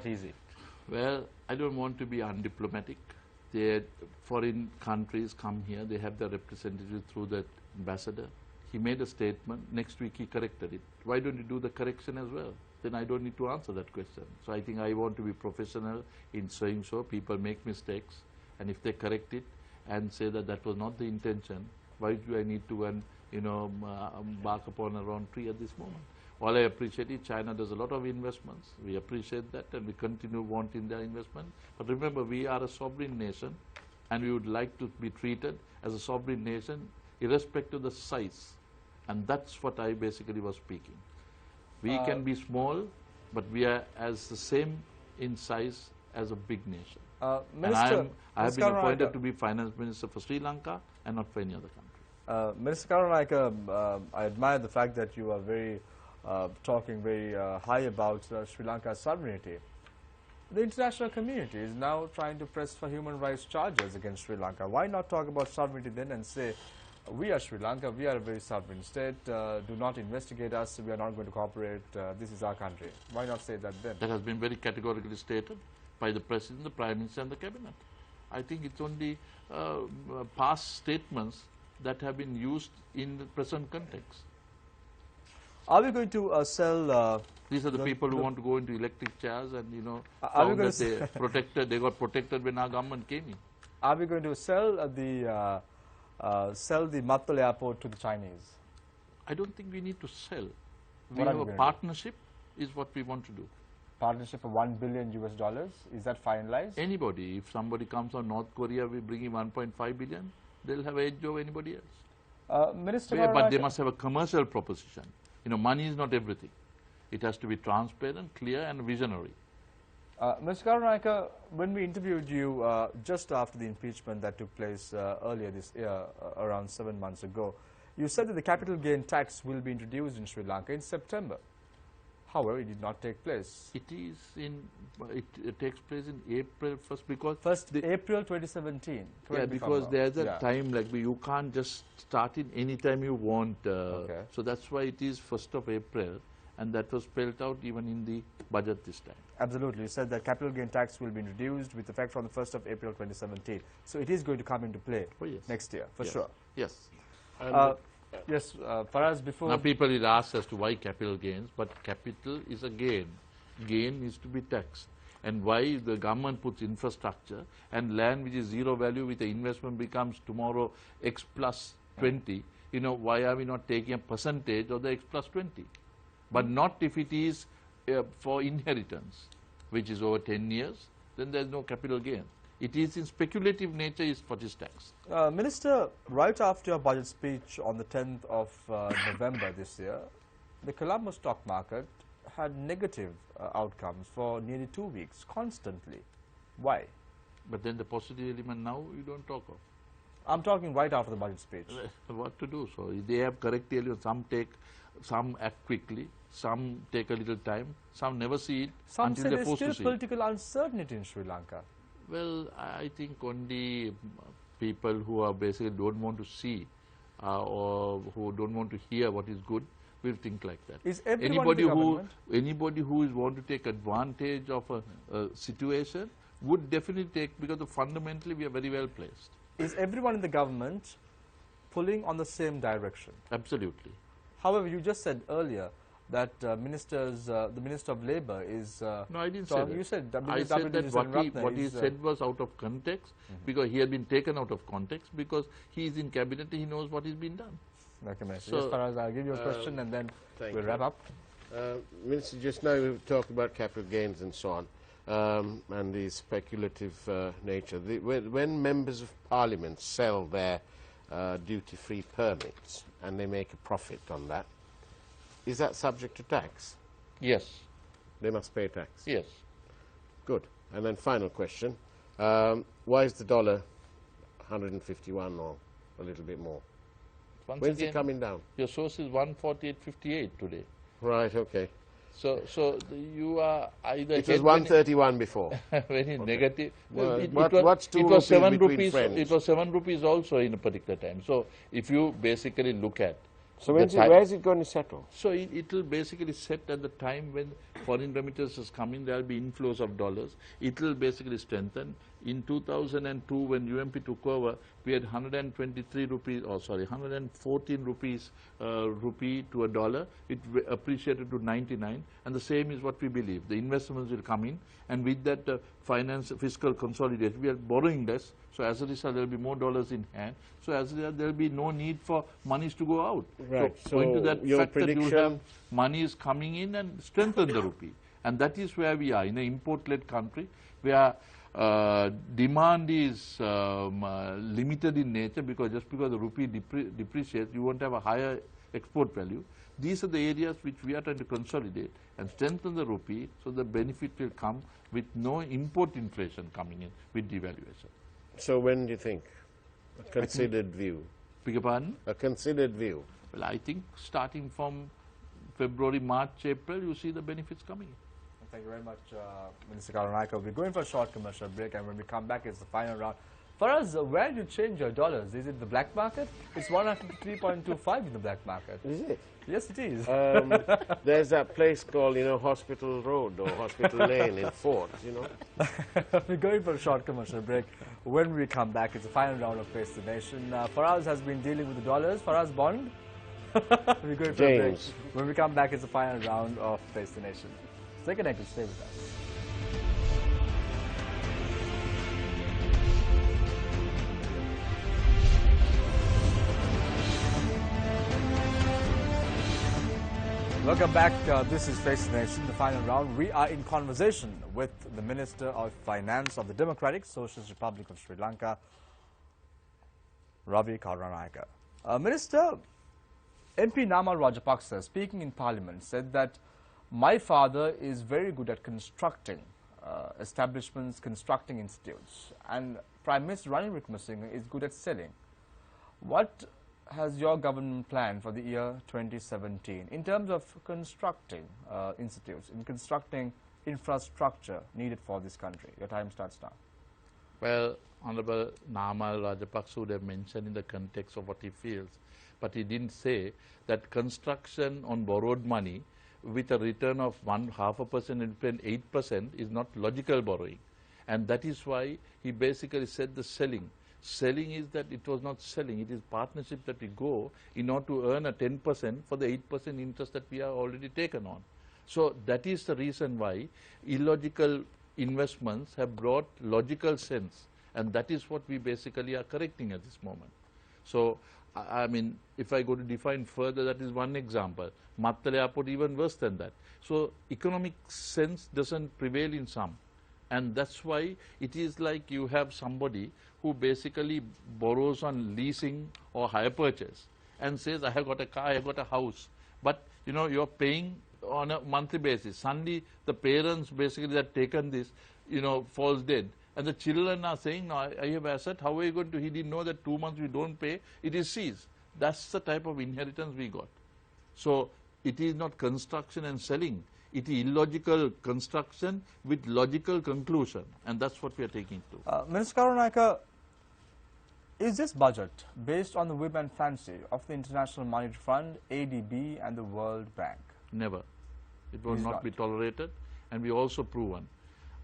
S4: is it?
S2: Well, I don't want to be undiplomatic. Foreign countries come here, they have their representative through the ambassador. He made a statement, next week he corrected it. Why don't you do the correction as well? Then I don't need to answer that question. So I think I want to be professional in saying so. People make mistakes, and if they correct it and say that that was not the intention, why do I need to bark upon a wrong tree at this moment? All I appreciate is China does a lot of investments. We appreciate that, and we continue wanting their investment. But remember, we are a sovereign nation, and we would like to be treated as a sovereign nation irrespective of the size. And that's what I basically was speaking. We can be small, but we are as the same in size as a big nation.
S1: Minister,
S2: I have been appointed to be Finance Minister for Sri Lanka and not for any other country.
S1: Minister Karunaika, I admire the fact that you are talking very high about Sri Lanka's sovereignty. The international community is now trying to press for human rights charges against Sri Lanka. Why not talk about sovereignty then and say, we are Sri Lanka, we are a very sovereign state, do not investigate us, we are not going to cooperate, this is our country. Why not say that then?
S2: That has been very categorically stated by the President, the Prime Minister and the Cabinet. I think it's only past statements that have been used in the present context.
S1: Are we going to sell...
S2: These are the people who want to go into electric chairs and, found that they got protected when our government came in.
S1: Are we going to sell the Mattal airport to the Chinese?
S2: I don't think we need to sell. We have a partnership is what we want to do.
S1: Partnership of $1 billion US, is that finalized?
S2: Anybody, if somebody comes from North Korea, we bring in 1.5 billion, they'll have an edge over anybody else.
S1: Minister,
S2: but they must have a commercial proposition. Money is not everything. It has to be transparent, clear and visionary.
S1: Mr. Karunaika, when we interviewed you just after the impeachment that took place earlier this year, around 7 months ago, you said that the capital gain tax will be introduced in Sri Lanka in September. However, it did not take place.
S2: It is it takes place in April 1st because...
S1: April 2017.
S2: Yeah, because there's a time like you can't just start it any time you want. So that's why it is 1st of April. And that was spelled out even in the budget this time.
S1: Absolutely. You said that capital gain tax will be introduced with effect from the 1st of April 2017. So it is going to come into play next year, for sure.
S2: Yes.
S1: Yes, Faraz, before...
S2: Now people will ask as to why capital gains, but capital is a gain. Gain needs to be taxed. And why the government puts infrastructure and land which is zero value with the investment becomes tomorrow X plus 20, you know, why are we not taking a percentage of the X plus 20? But not if it is for inheritance, which is over 10 years, then there is no capital gain. It is in speculative nature is what is taxed.
S1: Minister, right after your budget speech on the 10th of November this year, the Colombo stock market had negative outcomes for nearly 2 weeks, constantly. Why?
S2: But then the positive element now you don't talk of.
S1: I'm talking right after the budget speech.
S2: What to do? So they have correct element. Some act quickly, some take a little time, some never see it
S1: Some
S2: until
S1: say
S2: they're
S1: there's
S2: forced
S1: still
S2: to see it.
S1: political uncertainty in Sri Lanka.
S2: Well, I think only people who are basically don't want to see or who don't want to hear what is good will think like that.
S1: Is everyone in the government?
S2: Anybody who is want to take advantage of a situation would definitely take, because fundamentally we are very well placed.
S1: Is everyone in the government pulling on the same direction?
S2: Absolutely.
S1: However, you just said earlier that the Minister of Labour is...
S2: No, I didn't say that.
S1: You said
S2: I said that what he said was out of context, because he had been taken out of context, because he is in cabinet, he knows what is being done.
S1: Okay, Minister.
S2: So,
S1: as far as I'll give you a question and then we'll wrap up.
S6: Minister, just now we've talked about capital gains and so on, and the speculative nature. When members of parliament sell their duty-free permits and they make a profit on that, is that subject to tax?
S2: Yes.
S6: They must pay tax?
S2: Yes.
S6: Good. And then final question. Why is the dollar 151 or a little bit more? When's it coming down?
S2: Your source is 148.58 today.
S6: Right, okay.
S2: So you are either...
S6: It was 131 before.
S2: Very negative.
S6: Well,
S2: it
S6: what's 2
S2: was 7
S6: between
S2: rupees.
S6: friends?
S2: It was 7 rupees also in a particular time. So if you basically look at...
S6: So where is it going to settle?
S2: So it will basically set at the time when foreign remittances come in, there will be inflows of dollars. It will basically strengthen. In 2002, when UMP took over, we had 123 rupees, or sorry, 114 rupees rupee to a dollar. It appreciated to 99, and the same is what we believe. The investments will come in, and with that fiscal consolidation, we are borrowing less. So as a result, there will be more dollars in hand. So as a result, there will be no need for monies to go out.
S6: Right.
S2: So going to that
S6: your
S2: fact that you
S6: prediction...
S2: have money is coming in and strengthen the rupee. And that is where we are, in an import-led country, where demand is limited in nature, because just because the rupee depreciates, you won't have a higher export value. These are the areas which we are trying to consolidate and strengthen the rupee, so the benefit will come with no import inflation coming in with devaluation.
S6: So when do you think? A considered view.
S2: Beg your pardon?
S6: A considered view.
S2: Well, I think starting from February, March, April, you see the benefits coming in.
S1: Thank you very much, Minister Karunaika. We're going for a short commercial break, and when we come back, it's the final round. For us, where do you change your dollars? Is it the black market? It's 153.25 in the black market.
S6: Is it?
S1: Yes, it is.
S6: There's that place called, Hospital Road or Hospital Lane in Fort,
S1: We're going for a short commercial break. When we come back, it's the final round of Face the Nation. Faraz has been dealing with the dollars. Faraz Bond. We're going for a break. When we come back, it's the final round of Face the Nation. Stay connected. Stay with us. Welcome back. This is Face the Nation, the final round. We are in conversation with the Minister of Finance of the Democratic Socialist Republic of Sri Lanka, Ravi Karunaika. Minister, MP Namal Rajapaksa, speaking in Parliament, said that my father is very good at constructing establishments, constructing institutes, and Prime Minister Ranil Wickremesinghe is good at selling. What has your government planned for the year 2017 in terms of constructing institutes, in constructing infrastructure needed for this country? Your time starts now.
S2: Well, Honorable Namal Rajapaksa would have mentioned in the context of what he feels, but he didn't say that construction on borrowed money with a return of 0.5% and 8% is not logical borrowing. And that is why he basically said the selling. Selling is that it was not selling, it is partnership that we go in order to earn a 10% for the 8% interest that we have already taken on. So that is the reason why illogical investments have brought logical sense, and that is what we basically are correcting at this moment. So I mean, if I go to define further, that is one example. Mattala Airport even worse than that. So economic sense doesn't prevail in some. And that's why it is like you have somebody who basically borrows on leasing or hire purchase and says, I have got a car, I have got a house. But, you know, you're paying on a monthly basis. Suddenly, the parents basically that taken this, you know, falls dead. And the children are saying, no, I have asset, how are you going to, he didn't know that 2 months we don't pay, it is seized. That's the type of inheritance we got. So it is not construction and selling. It is illogical construction with logical conclusion, and that's what we are taking to.
S1: Minister Karunayaka, is this budget based on the whim and fancy of the International Monetary Fund, ADB and the World Bank?
S2: Never. It will not be tolerated, and we also proven.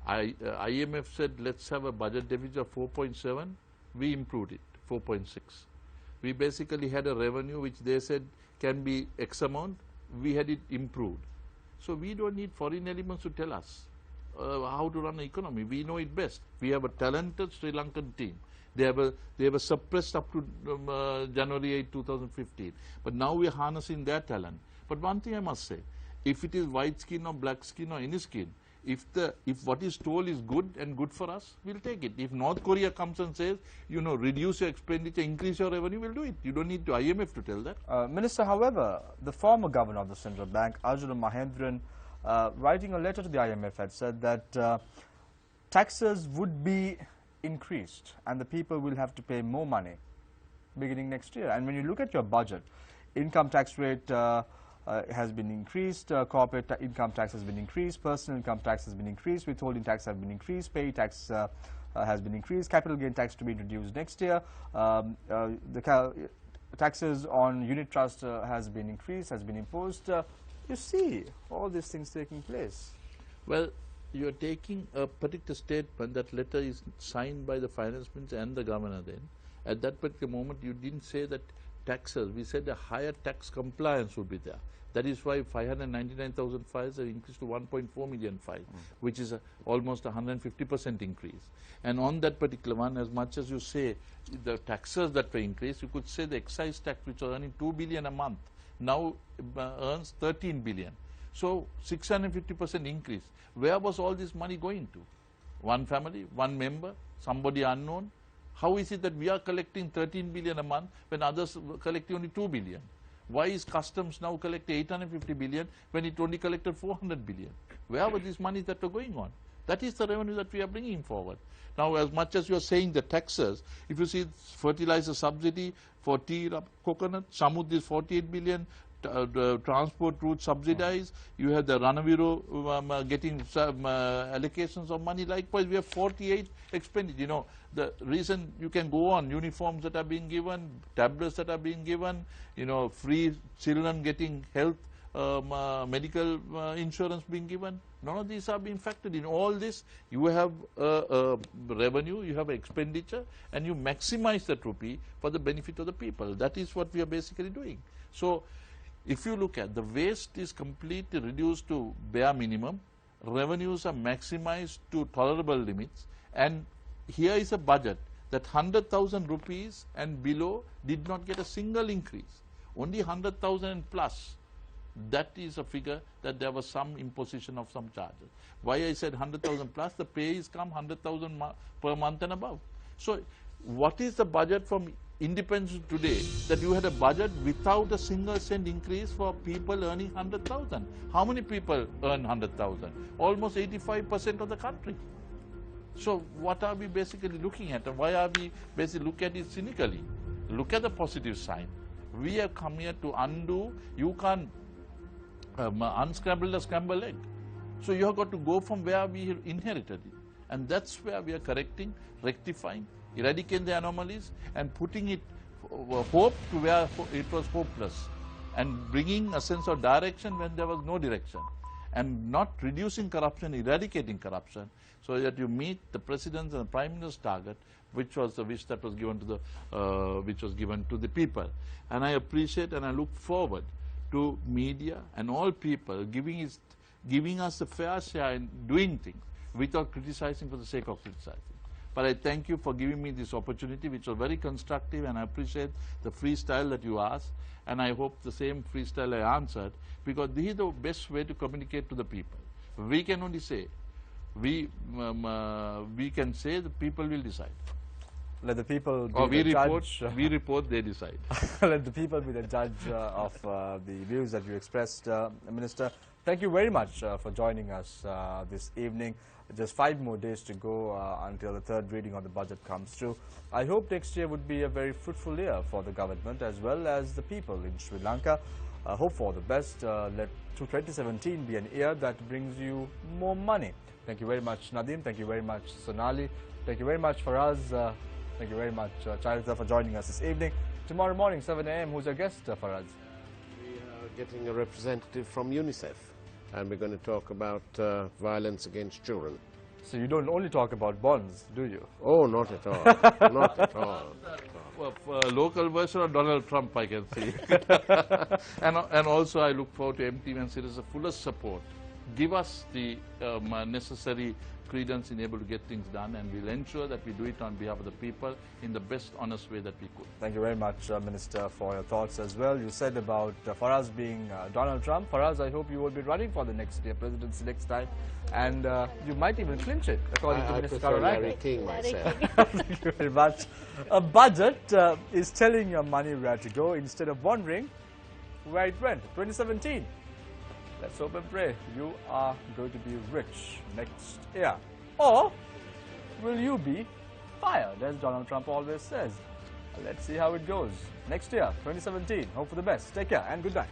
S2: IMF said let's have a budget deficit of 4.7, we improved it, 4.6. We basically had a revenue which they said can be X amount, we had it improved. So we don't need foreign elements to tell us how to run the economy. We know it best. We have a talented Sri Lankan team. They were suppressed up to January 8, 2015. But now we are harnessing their talent. But one thing I must say, if it is white skin or black skin or any skin, if what is told is good and good for us, we'll take it. If North Korea comes and says, you know, reduce your expenditure, increase your revenue, we'll do it. You don't need to IMF to tell that.
S1: Minister, however, the former governor of the Central Bank, Arjuna Mahendran, writing a letter to the IMF, had said that taxes would be increased and the people will have to pay more money beginning next year. And when you look at your budget, income tax rate has been increased, corporate income tax has been increased, personal income tax has been increased, withholding tax has been increased, pay tax has been increased, capital gain tax to be introduced next year, the taxes on unit trust has been increased, has been imposed. You see all these things taking place.
S2: Well, you are taking a particular statement, that letter is signed by the finance minister and the governor then. At that particular moment, you didn't say that taxes, we said a higher tax compliance would be there. That is why 599,000 files have increased to 1.4 million files, which is almost 150% increase. And on that particular one, as much as you say the taxes that were increased, you could say the excise tax, which was earning 2 billion a month, now earns 13 billion. So 650% increase. Where was all this money going to? One family, one member, somebody unknown? How is it that we are collecting 13 billion a month when others collect only 2 billion? Why is customs now collecting 850 billion when it only collected 400 billion? Where were these monies that were going on? That is the revenue that we are bringing forward. Now, as much as you are saying the taxes, if you see fertilizer subsidy for tea, coconut, Samud is 48 billion, the transport route subsidized, you have the Ranaviro getting some allocations of money. Likewise, we have 48 expenditure. You know, the reason you can go on, uniforms that are being given, tablets that are being given, you know, free children getting health, medical insurance being given. None of these are being factored in. All this, you have revenue, you have expenditure, and you maximize that rupee for the benefit of the people. That is what we are basically doing. So, if you look at the waste is completely reduced to bare minimum, revenues are maximized to tolerable limits, and here is a budget that 100,000 rupees and below did not get a single increase. Only 100,000 and plus, that is a figure that there was some imposition of some charges. Why I said 100,000 plus, the pay is come 100,000 per month and above. So what is the budget from independence today, that you had a budget without a single cent increase for people earning 100,000? How many people earn 100,000? Almost 85% of the country. So what are we basically looking at, and why are we basically look at it cynically? Look at the positive side. We have come here to undo. You can't unscramble the scrambled egg. So you have got to go from where we inherited it, and that's where we are correcting, rectifying, eradicating the anomalies, and putting it hope to where it was hopeless, and bringing a sense of direction when there was no direction. and not reducing corruption, eradicating corruption, so that you meet the President's and the Prime Minister's target, which was the wish that was given to the people. And I appreciate and I look forward to media and all people giving us a fair share in doing things without criticizing for the sake of criticizing. But I thank you for giving me this opportunity, which was very constructive, and I appreciate the freestyle that you asked, and I hope the same freestyle I answered, because this is the best way to communicate to the people. We can only say, we can say the people will decide.
S1: Let the people be
S2: or
S1: the judge.
S2: We report, they decide.
S1: Let the people be the judge of the views that you expressed, Minister. Thank you very much for joining us this evening. Just 5 more days to go until the third reading of the budget comes through. I hope next year would be a very fruitful year for the government as well as the people in Sri Lanka. Hope for the best. Let 2017 be an year that brings you more money. Thank you very much, Nadeem. Thank you very much, Sonali. Thank you very much, Faraz. Thank you very much, Charita, for joining us this evening. Tomorrow morning, 7 a.m., who's our guest, Faraz?
S6: We are getting a representative from UNICEF, and we're going to talk about violence against children.
S1: So you don't only talk about bonds, do you?
S6: Oh, not at all. Not at all.
S2: Well, for a local version of Donald Trump, I can see. and also I look forward to MTV Series of fullest support. Give us the necessary credence in able to get things done, and we'll ensure that we do it on behalf of the people in the best honest way that we could.
S1: Thank you very much, Minister, for your thoughts as well. You said about Faraz being Donald Trump. Faraz, I hope you will be running for the next year presidency next time, and you might even clinch it, according to Minister
S6: Larry King myself.
S1: Thank you very much. A budget is telling your money where to go instead of wondering where it went. 2017. Let's hope and pray you are going to be rich next year. Or will you be fired, as Donald Trump always says? Let's see how it goes next year, 2017. Hope for the best. Take care and good night.